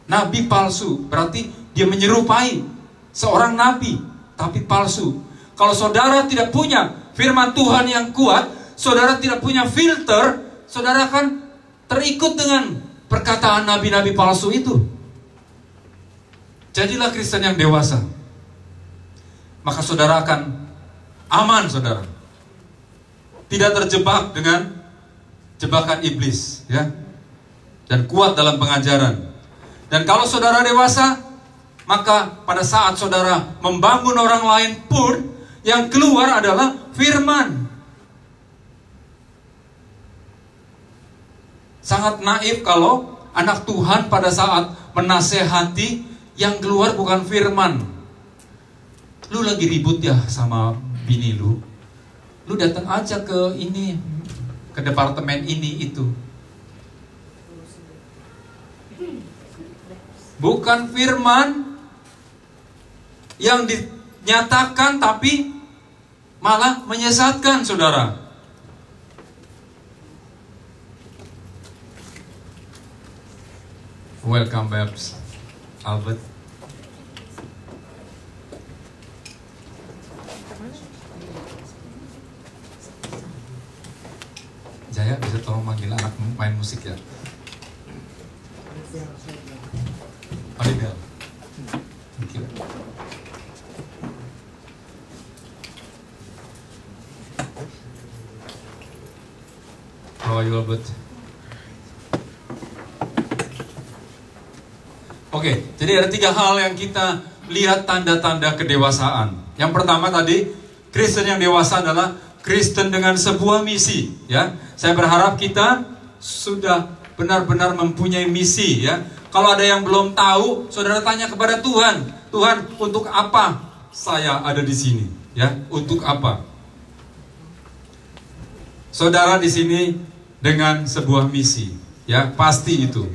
Nabi palsu berarti dia menyerupai seorang nabi, tapi palsu. Kalau saudara tidak punya firman Tuhan yang kuat, saudara tidak punya filter, saudara akan terikut dengan perkataan nabi-nabi palsu itu. Jadilah Kristen yang dewasa. Maka saudara akan aman, saudara. Tidak terjebak dengan jebakan iblis, ya. Dan kuat dalam pengajaran. Dan kalau saudara dewasa, maka pada saat saudara membangun orang lain pun, yang keluar adalah firman. Sangat naif kalau anak Tuhan pada saat menasehati, yang keluar bukan firman. Lu lagi ribut ya sama bini lu. Lu datang aja ke ini, ke departemen ini itu. Bukan firman yang dinyatakan tapi malah menyesatkan, saudara. Welcome, Babs. Albert. Jaya, bisa tolong manggil anak main musik ya? Bel. Thank you. How are you, Albert? Oke, jadi ada 3 hal yang kita lihat tanda-tanda kedewasaan. Yang pertama tadi, Kristen yang dewasa adalah Kristen dengan sebuah misi. Ya, saya berharap kita sudah benar-benar mempunyai misi. Ya, kalau ada yang belum tahu, saudara tanya kepada Tuhan, Tuhan, untuk apa saya ada di sini? Ya, untuk apa? Saudara di sini dengan sebuah misi. Ya, pasti itu.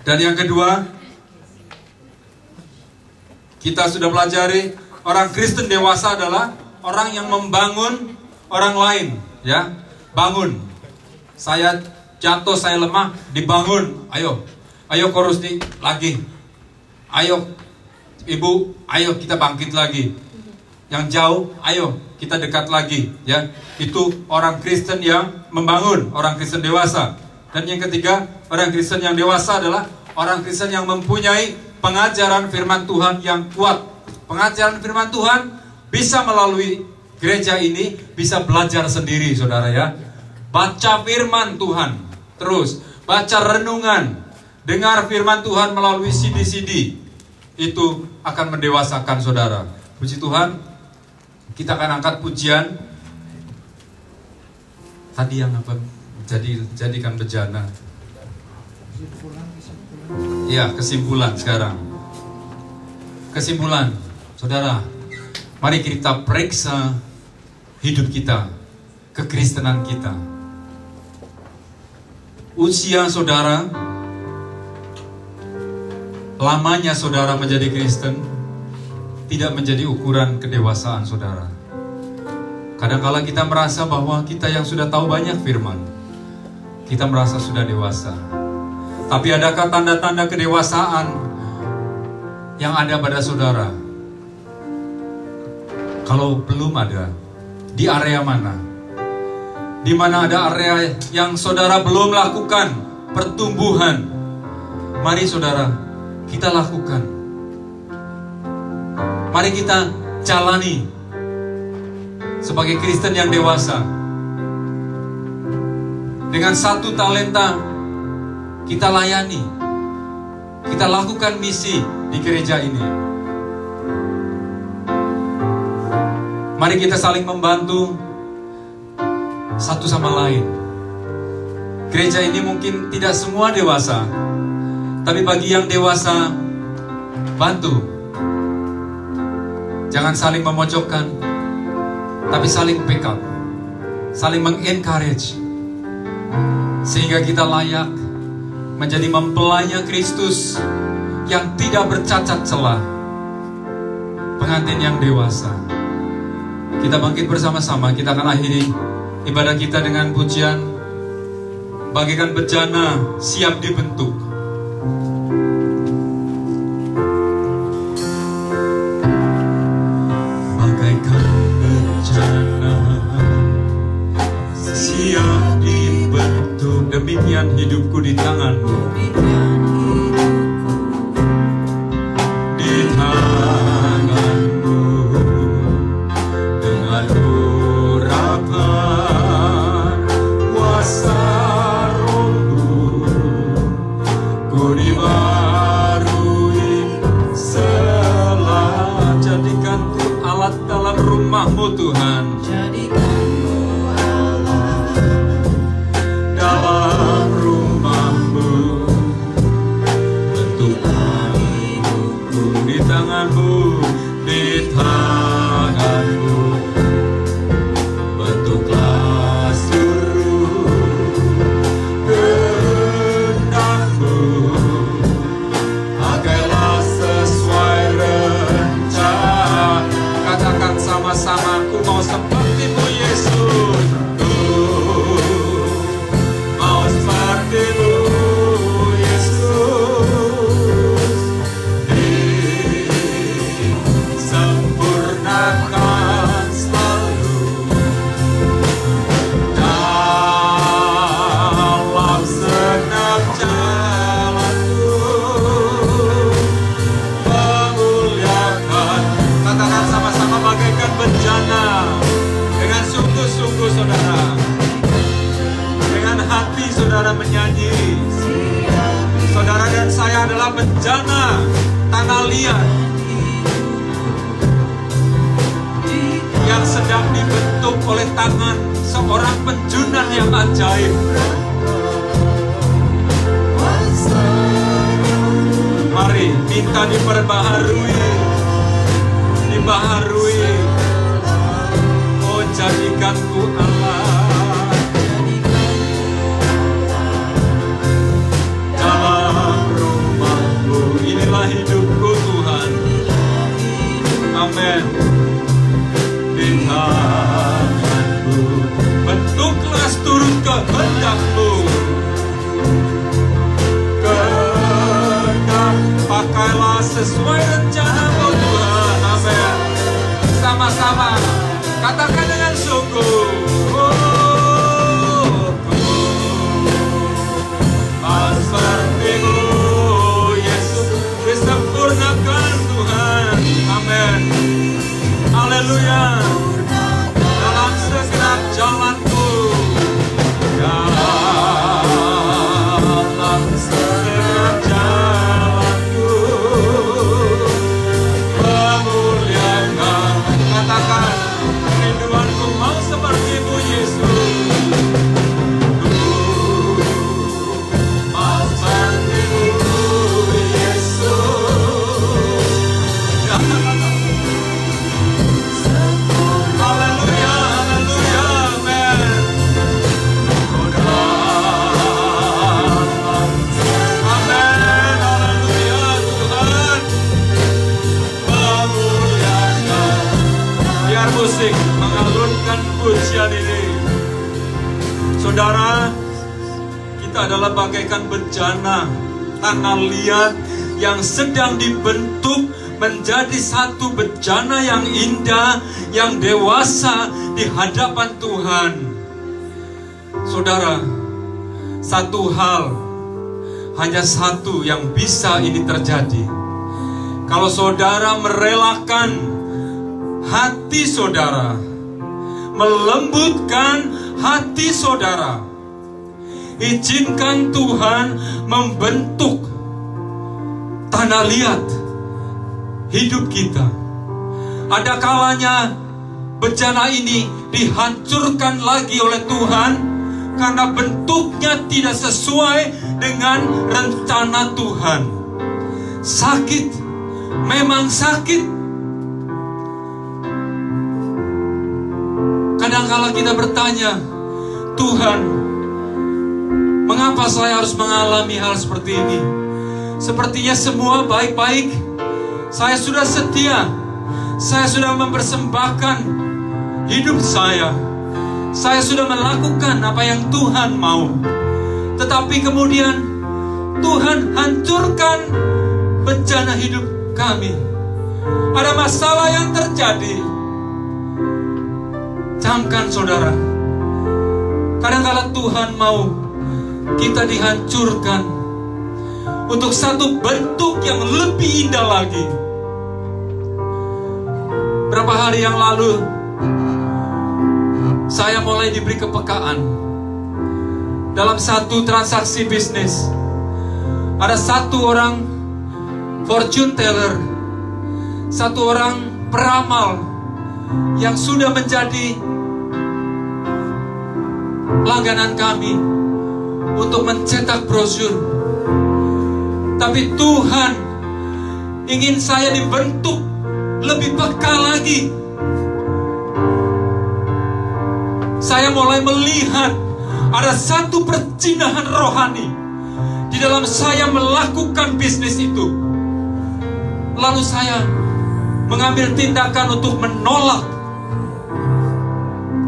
Dan yang kedua, kita sudah pelajari orang Kristen dewasa adalah orang yang membangun orang lain, ya. Bangun. Saya jatuh, saya lemah, dibangun. Ayo Korusni lagi. Ayo Ibu, ayo kita bangkit lagi. Yang jauh, ayo kita dekat lagi, ya. Itu orang Kristen yang membangun, orang Kristen dewasa. Dan yang ketiga, orang Kristen yang dewasa adalah orang Kristen yang mempunyai pengajaran firman Tuhan yang kuat. Pengajaran firman Tuhan bisa melalui gereja ini, bisa belajar sendiri, saudara, ya. Baca firman Tuhan, terus baca renungan, dengar firman Tuhan melalui CD-CD. Itu akan mendewasakan saudara. Puji Tuhan, kita akan angkat pujian. Tadi yang apa? Jadikan bejana. Ya, kesimpulan sekarang. Kesimpulan, saudara. Mari kita periksa hidup kita, kekristenan kita. Usia saudara, lamanya saudara menjadi Kristen, tidak menjadi ukuran kedewasaan saudara. Kadang-kala kita merasa bahwa kita yang sudah tahu banyak firman, kita merasa sudah dewasa. Tapi adakah tanda-tanda kedewasaan yang ada pada saudara? Kalau belum ada, di area mana? Di mana ada area yang saudara belum lakukan pertumbuhan? Mari saudara, kita lakukan. Mari kita jalani sebagai Kristen yang dewasa. Dengan 1 talenta kita layani, kita lakukan misi di gereja ini. Mari kita saling membantu satu sama lain. Gereja ini mungkin tidak semua dewasa, tapi bagi yang dewasa, bantu. Jangan saling memojokkan, tapi saling backup, saling mengencourage, sehingga kita layak menjadi mempelainya Kristus yang tidak bercacat celah, pengantin yang dewasa. Kita bangkit bersama-sama. Kita akan akhiri ibadah kita dengan pujian Bagaikan bejana siap dibentuk. Bagaikan bejana siap dibentuk. Demikian hidupku di tanganmu. Di tanganmu dengan urapan kuasa Rohmu, ku dibarui selalu. Jadikanku alat dalam rumahmu Tuhan. Jadikanku alat dalam rumahmu. liat yang sedang dibentuk oleh tangan seorang penjunan yang ajaib. Mari minta diperbaharui, dibaharui. Oh, jadikan ku Allah dalam rumahmu. Inilah hidupku Tuhan. Amin. Di tanganmu, bentuklah seturut kehendak-Mu. Pakailah sesuai rencana-Mu Tuhan. Amin. Sama-sama katakan dengan sungguh. Oh, seperti-Mu Yesus, disempurnakan Tuhan. Amin. Haleluya. Dalam segenap jalanku, dalam segenap jalanku, memuliakan. Katakan, rinduanku mau seperti-Mu Yesus. Mau seperti-Mu Yesus. Haleluya, haleluya, amen. Amen, haleluya Tuhan. Memuliakan. Biar musik mengalunkan pujian ini. Saudara, kita adalah bagaikan bejana tanah liat yang sedang dibentuk menjadi satu bejana yang indah, yang dewasa di hadapan Tuhan. Saudara, satu hal, hanya satu yang bisa ini terjadi. Kalau saudara merelakan hati saudara, melembutkan hati saudara, izinkan Tuhan membentuk tanah liat hidup kita. Ada kalanya bejana ini dihancurkan lagi oleh Tuhan karena bentuknya tidak sesuai dengan rencana Tuhan. Sakit, memang sakit. Kadang-kala kita bertanya, Tuhan, mengapa saya harus mengalami hal seperti ini? Sepertinya semua baik-baik. Saya sudah setia. Saya sudah mempersembahkan hidup saya. Saya sudah melakukan apa yang Tuhan mau. Tetapi kemudian Tuhan hancurkan bejana hidup kami. Ada masalah yang terjadi. Camkan saudara, kadang-kala Tuhan mau kita dihancurkan untuk satu bentuk yang lebih indah lagi. Berapa hari yang lalu saya mulai diberi kepekaan dalam satu transaksi bisnis. Ada satu orang fortune teller, satu orang peramal yang sudah menjadi langganan kami untuk mencetak brosur. Tapi Tuhan ingin saya dibentuk lebih peka lagi. Saya mulai melihat ada satu perjinahan rohani di dalam saya melakukan bisnis itu. Lalu saya mengambil tindakan untuk menolak.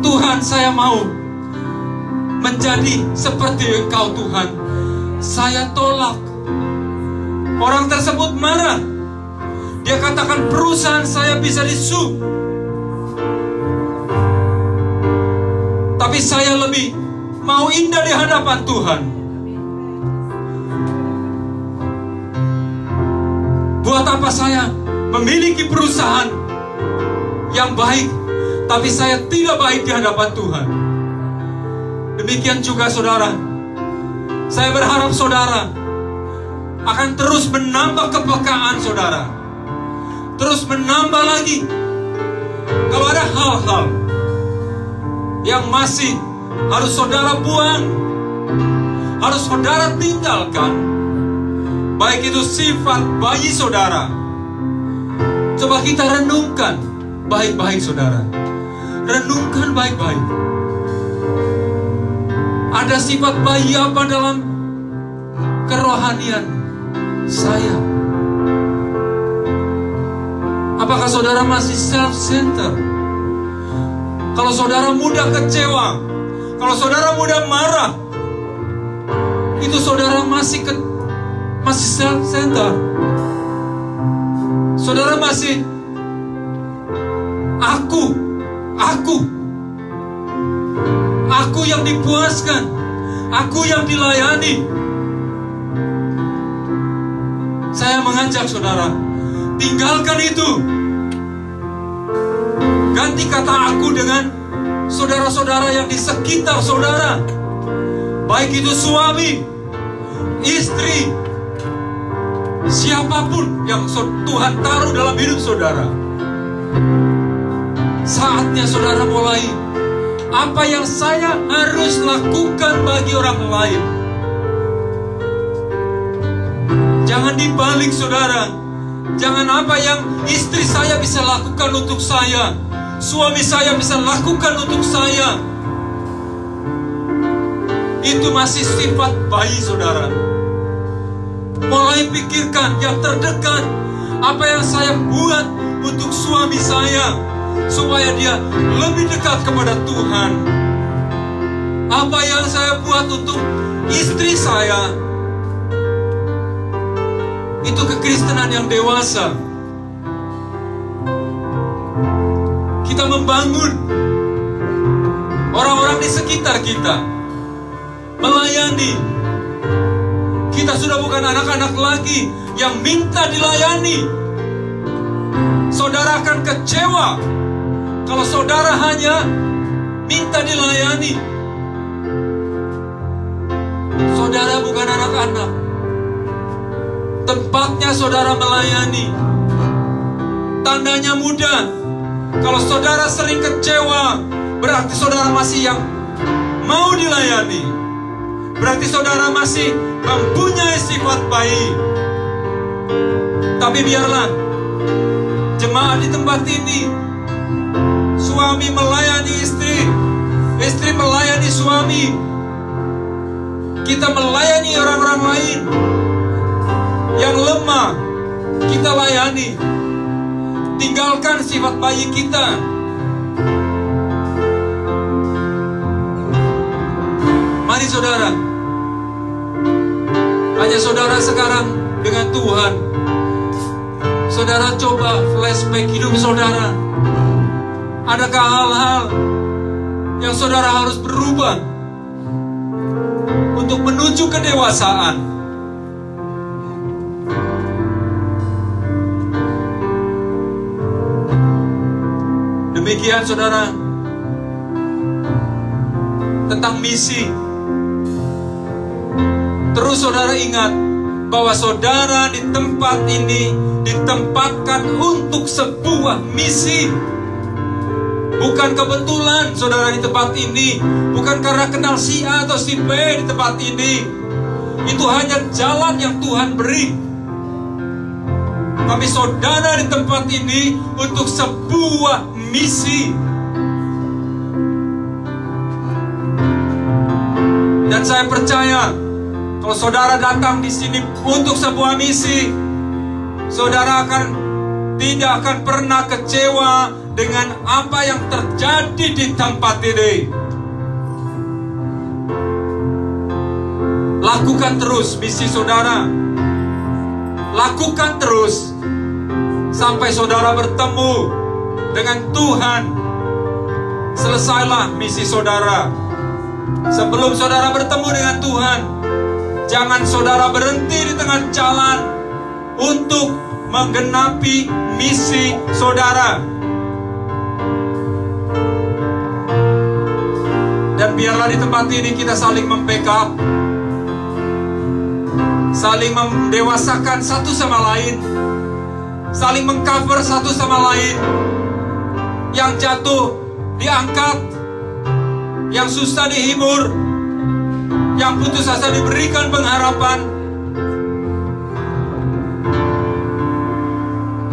Tuhan, saya mau menjadi seperti Engkau Tuhan. Saya tolak. Orang tersebut marah. Dia katakan perusahaan saya bisa disu. Tapi saya lebih mau indah di hadapan Tuhan. Buat apa saya memiliki perusahaan yang baik, tapi saya tidak baik di hadapan Tuhan? Demikian juga saudara. Saya berharap saudara akan terus menambah kepekaan saudara. terus menambah lagi. Kalau ada hal-hal yang masih harus saudara buang, harus saudara tinggalkan, baik itu sifat bayi saudara, coba kita renungkan baik-baik saudara. Renungkan baik-baik. Ada sifat bayi apa dalam kerohanian saya? Apakah saudara masih self-centered? Kalau saudara mudah kecewa, kalau saudara mudah marah, itu saudara masih self-centered. Saudara masih aku yang dipuaskan, aku yang dilayani. Saya mengajak saudara, tinggalkan itu. Ganti kata aku dengan saudara-saudara yang di sekitar saudara. Baik itu suami, istri, siapapun yang Tuhan taruh dalam hidup saudara. Saatnya saudara mulai, apa yang saya harus lakukan bagi orang lain. Jangan dibalik saudara. Jangan apa yang istri saya bisa lakukan untuk saya, suami saya bisa lakukan untuk saya. Itu masih sifat bayi saudara. Mulai pikirkan yang terdekat. Apa yang saya buat untuk suami saya, supaya dia lebih dekat kepada Tuhan. Apa yang saya buat untuk istri saya, itu kekristenan yang dewasa. Kita membangun orang-orang di sekitar kita, melayani. Kita sudah bukan anak-anak lagi yang minta dilayani. Saudara akan kecewa kalau saudara hanya minta dilayani. Saudara bukan anak-anak. Tempatnya saudara melayani. Tandanya mudah. Kalau saudara sering kecewa, berarti saudara masih yang mau dilayani. Berarti saudara masih mempunyai sifat baik. Tapi biarlah jemaat di tempat ini, suami melayani istri, istri melayani suami, kita melayani orang-orang lain yang lemah, kita layani. Tinggalkan sifat bayi kita. Mari saudara, hanya saudara sekarang dengan Tuhan. Saudara coba flashback hidup saudara. Adakah hal-hal yang saudara harus berubah untuk menuju kedewasaan? Demikian saudara, tentang misi. Terus saudara ingat bahwa saudara di tempat ini ditempatkan untuk sebuah misi. Bukan kebetulan saudara di tempat ini, bukan karena kenal si A atau si B di tempat ini. Itu hanya jalan yang Tuhan beri. Tapi saudara di tempat ini untuk sebuah misi. Dan saya percaya, kalau saudara datang di sini untuk sebuah misi, saudara tidak akan pernah kecewa dengan apa yang terjadi di tempat ini. Lakukan terus misi saudara. Lakukan terus sampai saudara bertemu dengan Tuhan. Selesailah misi saudara. Sebelum saudara bertemu dengan Tuhan, jangan saudara berhenti di tengah jalan untuk menggenapi misi saudara. Dan biarlah di tempat ini kita saling membackup, saling mendewasakan satu sama lain, saling mengcover satu sama lain. Yang jatuh diangkat, yang susah dihibur, yang putus asa diberikan pengharapan.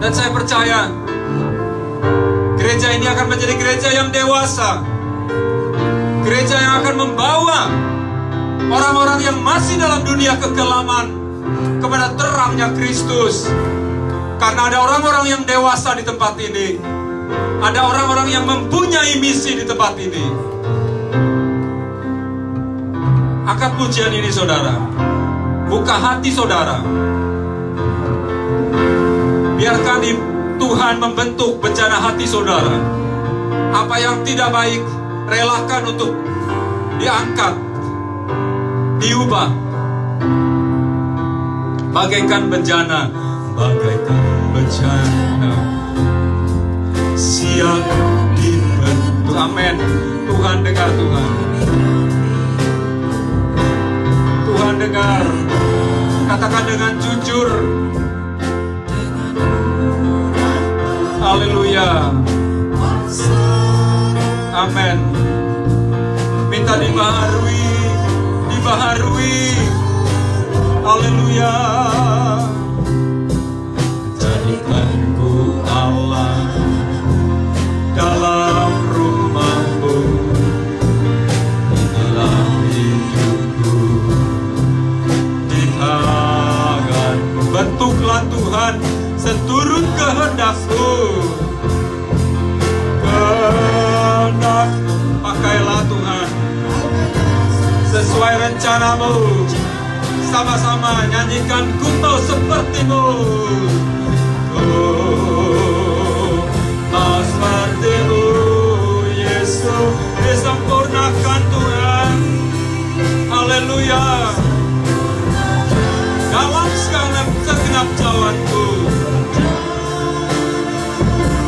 Dan saya percaya gereja ini akan menjadi gereja yang dewasa, gereja yang akan membawa orang-orang yang masih dalam dunia kegelapan kepada terangnya Kristus. Karena ada orang-orang yang dewasa di tempat ini, ada orang-orang yang mempunyai misi di tempat ini. Angkat pujian ini saudara, buka hati saudara, biarkan Tuhan membentuk bencana hati saudara. Apa yang tidak baik, relakan untuk diangkat, diubah. Bagaikan bencana, bagaikan bencana, siap dibentuk. Amin. Tuhan dengar, Tuhan. Tuhan dengar. Katakan dengan jujur. Haleluya. Amin. Minta dibaharui, dibaharui. Haleluya. Jadikanku Allah dalam rumah-Mu, dalam hidupku, di tangan-Mu. Bentuklah Tuhan seturut kehendak-Mu. Kehendak, pakailah Tuhan sesuai rencana-Mu. Sama-sama nyanyikan, ku mau seperti-Mu. Ku mau seperti-Mu, Yesus. Disempurnakan Tuhan. Haleluya. Dalam segenap jalanku,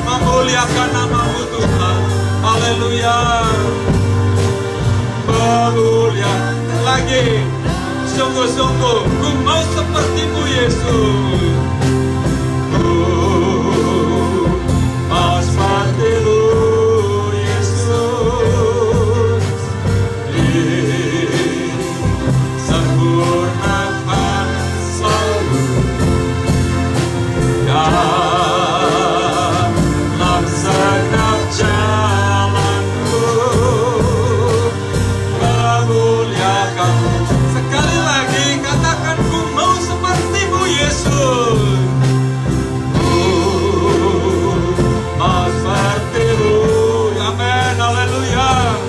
memuliakan nama-Mu Tuhan. Haleluya. Memuliakan lagi. Sungguh-sungguh ku mau seperti-Mu Yesus. Ku mau seperti-Mu Yesus. Sempurnakan selalu dalam segenap jalanku, memuliakan. Sekali lagi katakan, ku mau seperti-Mu Yesus. Ku mau seperti-Mu. Amin. Haleluya.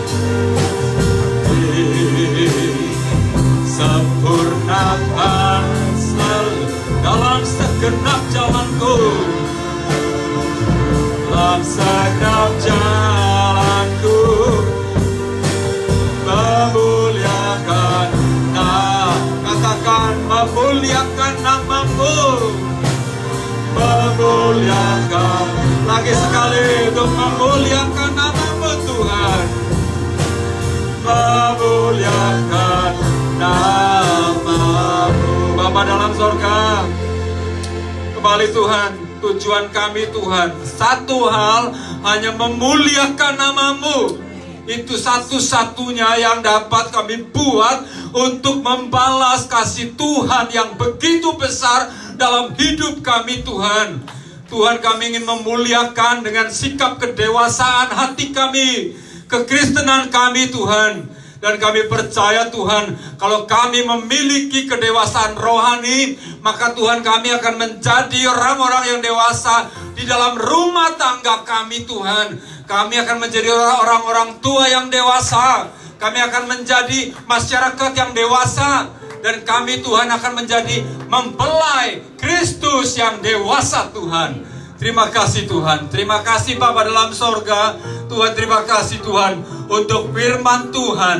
Sempurnakan selalu dalam segenap jalanku, dalam segenap jalanku, memuliakan. Nah, katakan memuliakan nama-Mu, memuliakan. Lagi sekali untuk memuliakan nama-Mu Tuhan, memuliakan nama-Mu. Bapa dalam sorga, kembali Tuhan, tujuan kami Tuhan, satu hal, hanya memuliakan nama-Mu. Itu satu-satunya yang dapat kami buat untuk membalas kasih Tuhan yang begitu besar dalam hidup kami Tuhan. Tuhan, kami ingin memuliakan dengan sikap kedewasaan hati kami, kekristenan kami Tuhan. Dan kami percaya Tuhan, kalau kami memiliki kedewasaan rohani, maka Tuhan kami akan menjadi orang-orang yang dewasa di dalam rumah tangga kami Tuhan. Kami akan menjadi orang-orang tua yang dewasa. Kami akan menjadi masyarakat yang dewasa. Dan kami Tuhan akan menjadi mempelai Kristus yang dewasa Tuhan. Terima kasih Tuhan. Terima kasih Bapa dalam sorga. Tuhan, terima kasih Tuhan untuk firman Tuhan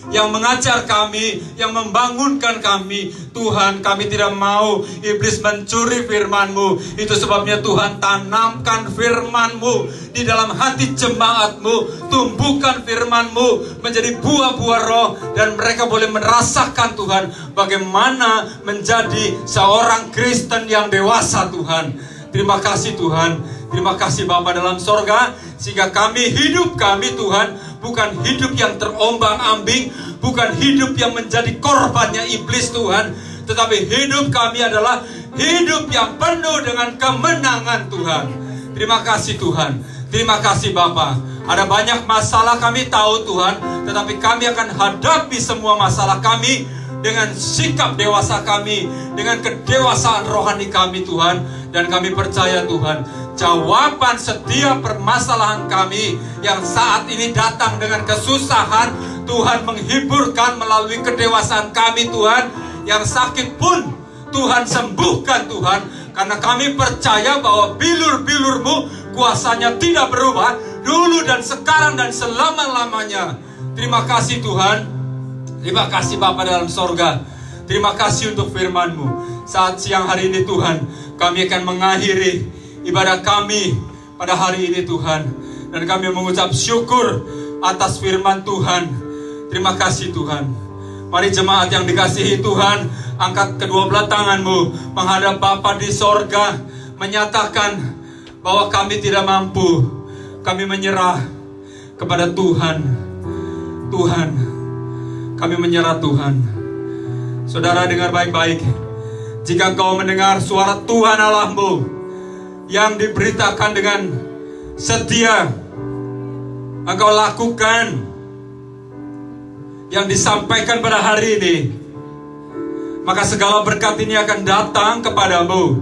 yang mengajar kami, yang membangunkan kami. Tuhan, kami tidak mau iblis mencuri firman-Mu. Itu sebabnya Tuhan, tanamkan firman-Mu di dalam hati jemaat-Mu. Tumbuhkan firman-Mu menjadi buah-buah roh, dan mereka boleh merasakan Tuhan bagaimana menjadi seorang Kristen yang dewasa Tuhan. Terima kasih Tuhan. Terima kasih Bapa dalam sorga, sehingga hidup kami Tuhan bukan hidup yang terombang-ambing, bukan hidup yang menjadi korbannya iblis Tuhan, tetapi hidup kami adalah hidup yang penuh dengan kemenangan Tuhan. Terima kasih Tuhan. Terima kasih Bapa. Ada banyak masalah kami tahu Tuhan, tetapi kami akan hadapi semua masalah kami dengan sikap dewasa kami, dengan kedewasaan rohani kami Tuhan. Dan kami percaya Tuhan, jawaban setiap permasalahan kami yang saat ini datang dengan kesusahan, Tuhan menghiburkan melalui kedewasaan kami Tuhan. Yang sakit pun Tuhan sembuhkan Tuhan, karena kami percaya bahwa bilur-bilur-Mu kuasanya tidak berubah, dulu dan sekarang dan selama-lamanya. Terima kasih Tuhan. Terima kasih Bapa dalam sorga. Terima kasih untuk firman-Mu. Saat siang hari ini Tuhan, kami akan mengakhiri ibadah kami pada hari ini Tuhan. Dan kami mengucap syukur atas firman Tuhan. Terima kasih Tuhan. Mari jemaat yang dikasihi Tuhan, angkat kedua belah tanganmu menghadap Bapa di sorga, menyatakan bahwa kami tidak mampu. Kami menyerah kepada Tuhan. Tuhan, kami menyerah Tuhan. Saudara, dengar baik-baik. Jika kau mendengar suara Tuhan Allahmu yang diberitakan dengan setia, engkau lakukan yang disampaikan pada hari ini, maka segala berkat ini akan datang kepadamu.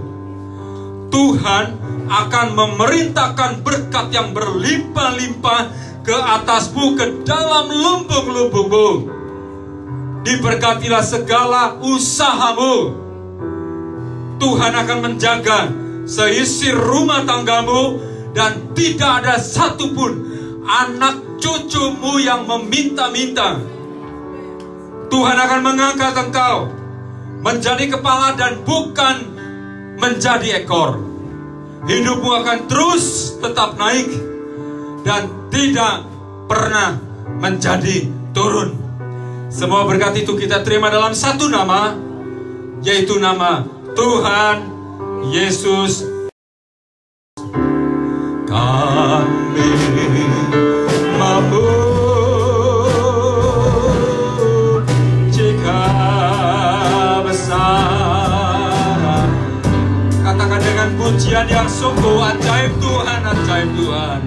Tuhan akan memerintahkan berkat yang berlimpah-limpah ke atasmu, ke dalam lumbung-lumbungmu. Diberkatilah segala usahamu. Tuhan akan menjaga seisi rumah tanggamu, dan tidak ada satupun anak cucumu yang meminta-minta. Tuhan akan mengangkat engkau menjadi kepala dan bukan menjadi ekor. Hidupmu akan terus tetap naik dan tidak pernah menjadi turun. Semua berkat itu kita terima dalam satu nama, yaitu nama Tuhan Yesus. Kami memujikan besar. Katakan dengan pujian yang sungguh ajaib Tuhan, ajaib Tuhan.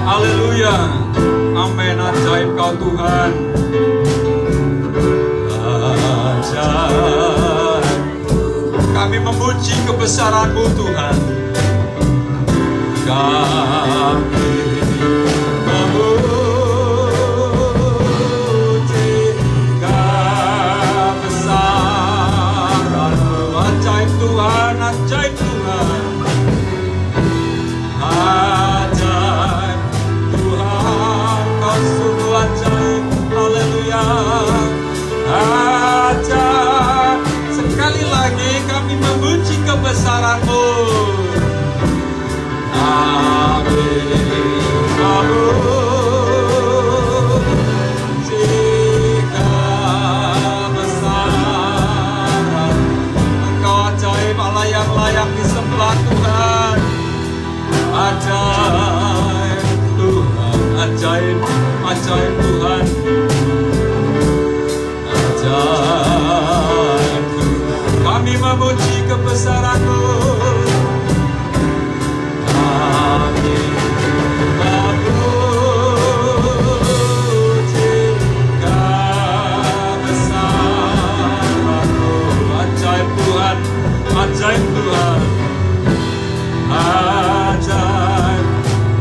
Haleluya. Amin, ajaib Kau Tuhan. Ajaib. Kami memuji kebesaran-Mu Tuhan. Kami memuji kebesaran-Mu. Ajaib Tuhan, ajaib Tuhan. Ajaib Tuhan, Kau sungguh ajaib. Haleluya. Ajaib. Sekali lagi kami memuji kebesaran-Mu. Amin. Memuji kebesaran. Engkau ajaib, Allah yang layak disembah Tuhan. Ajaib Tuhan, ajaib, ajaib Tuhan. Ajaib Tuhan. Kami memuji kebesaran-Mu. Amin. Memuji kebesaran-Mu. Ajaib Tuhan, ajaib Tuhan. Ajaib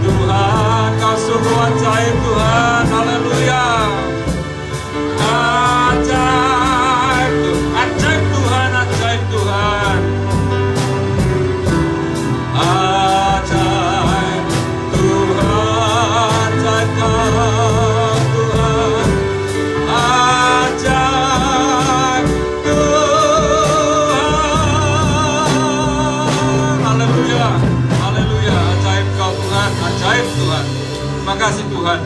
Tuhan, Kau sungguh ajaib Tuhan. Haleluya. Ajaib Tuhan, ajaib Tuhan, ajaib Tuhan. Ajaib Tuhan, ajaib Tuhan. Tuhan.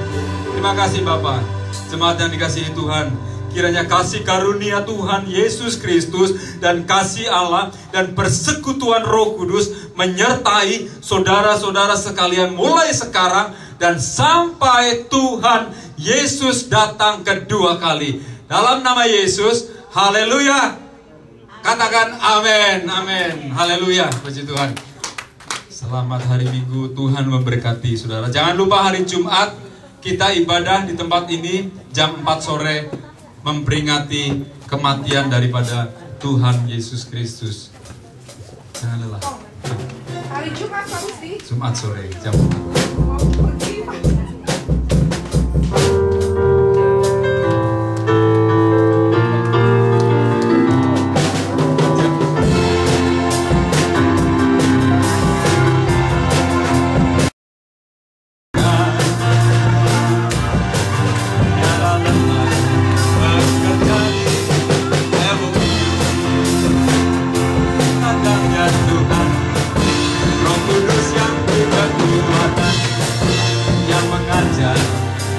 Terima kasih Bapa. Jemaat yang dikasihi Tuhan, kiranya kasih karunia Tuhan Yesus Kristus dan kasih Allah dan persekutuan Roh Kudus menyertai saudara-saudara sekalian mulai sekarang dan sampai Tuhan Yesus datang kedua kali. Dalam nama Yesus, haleluya. Katakan amin, amin, haleluya, puji Tuhan. Selamat hari Minggu, Tuhan memberkati saudara. Jangan lupa hari Jumat kita ibadah di tempat ini jam 4 sore memperingati kematian daripada Tuhan Yesus Kristus. Jangan lelah. Hari Jumat Pak Gusti. Jumat sore jam 4. Mau pergi Pak.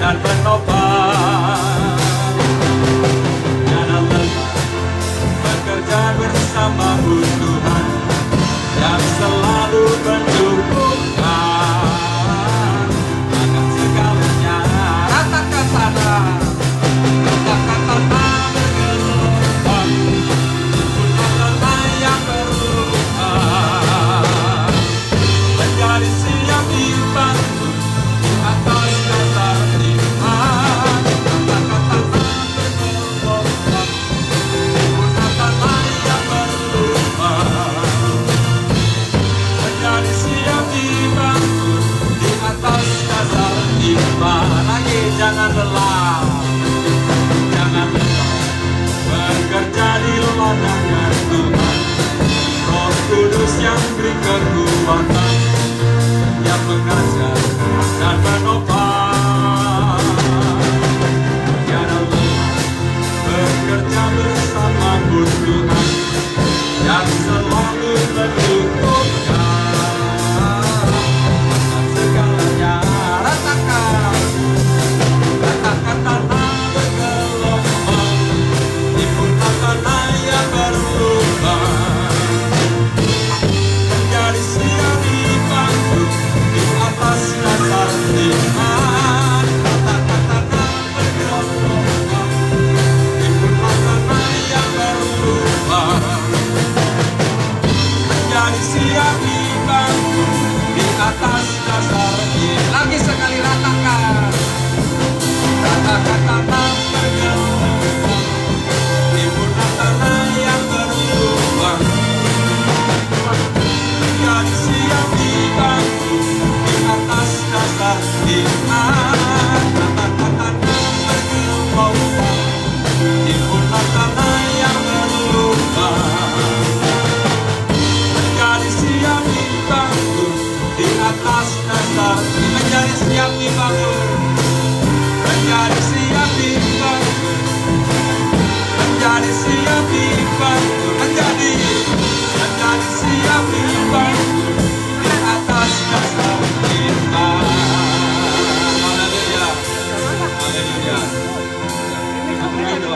Dan menopang, jangan lelah bekerja bersamamu Tuhan yang selalu mendukungkan akan segalanya. Ratakan tanah, ratakan tanah bergelombang, putar tanah yang berubah, menjadi siap dibantu di atas dasar jangan lelah, jangan lelah bekerja di ladangnya Tuhan. Roh Kudus yang beri kekuatan, yang mengajar dan menopang. Jangan lelah bekerja bersamamu Tuhan yang selalu mendukungkan segalanya. Rasakan tanah bergelombang, timbulkan tanah yang berlubang, menjadi siap dibantu di atas dasar iman. Katakan tanah bergelombang, timbulkan tanah yang berlubang, menjadi siap dibantu di atas dasar iman. Lagi sekali ratakan. Ratakan tanah bergelombang, timbulkan tanah yang berlubang, menjadi siap dibantu di atas dasar iman. Ratakan tanah bergelombang, timbulkan tanah yang berlubang, menjadi siap dibantu di atas dasar, menjadi siap dibangun. Menjadi siap dibangun, menjadi siap dibangun, menjadi siap dibangun di atas dasar iman. Haleluya, haleluya.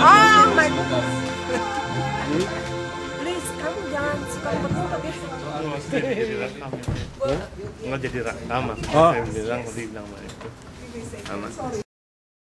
Oh my goodness. Please, kamu jangan suka bertukar ya. Nggak jadi rekaman. Saya bilang itu aman.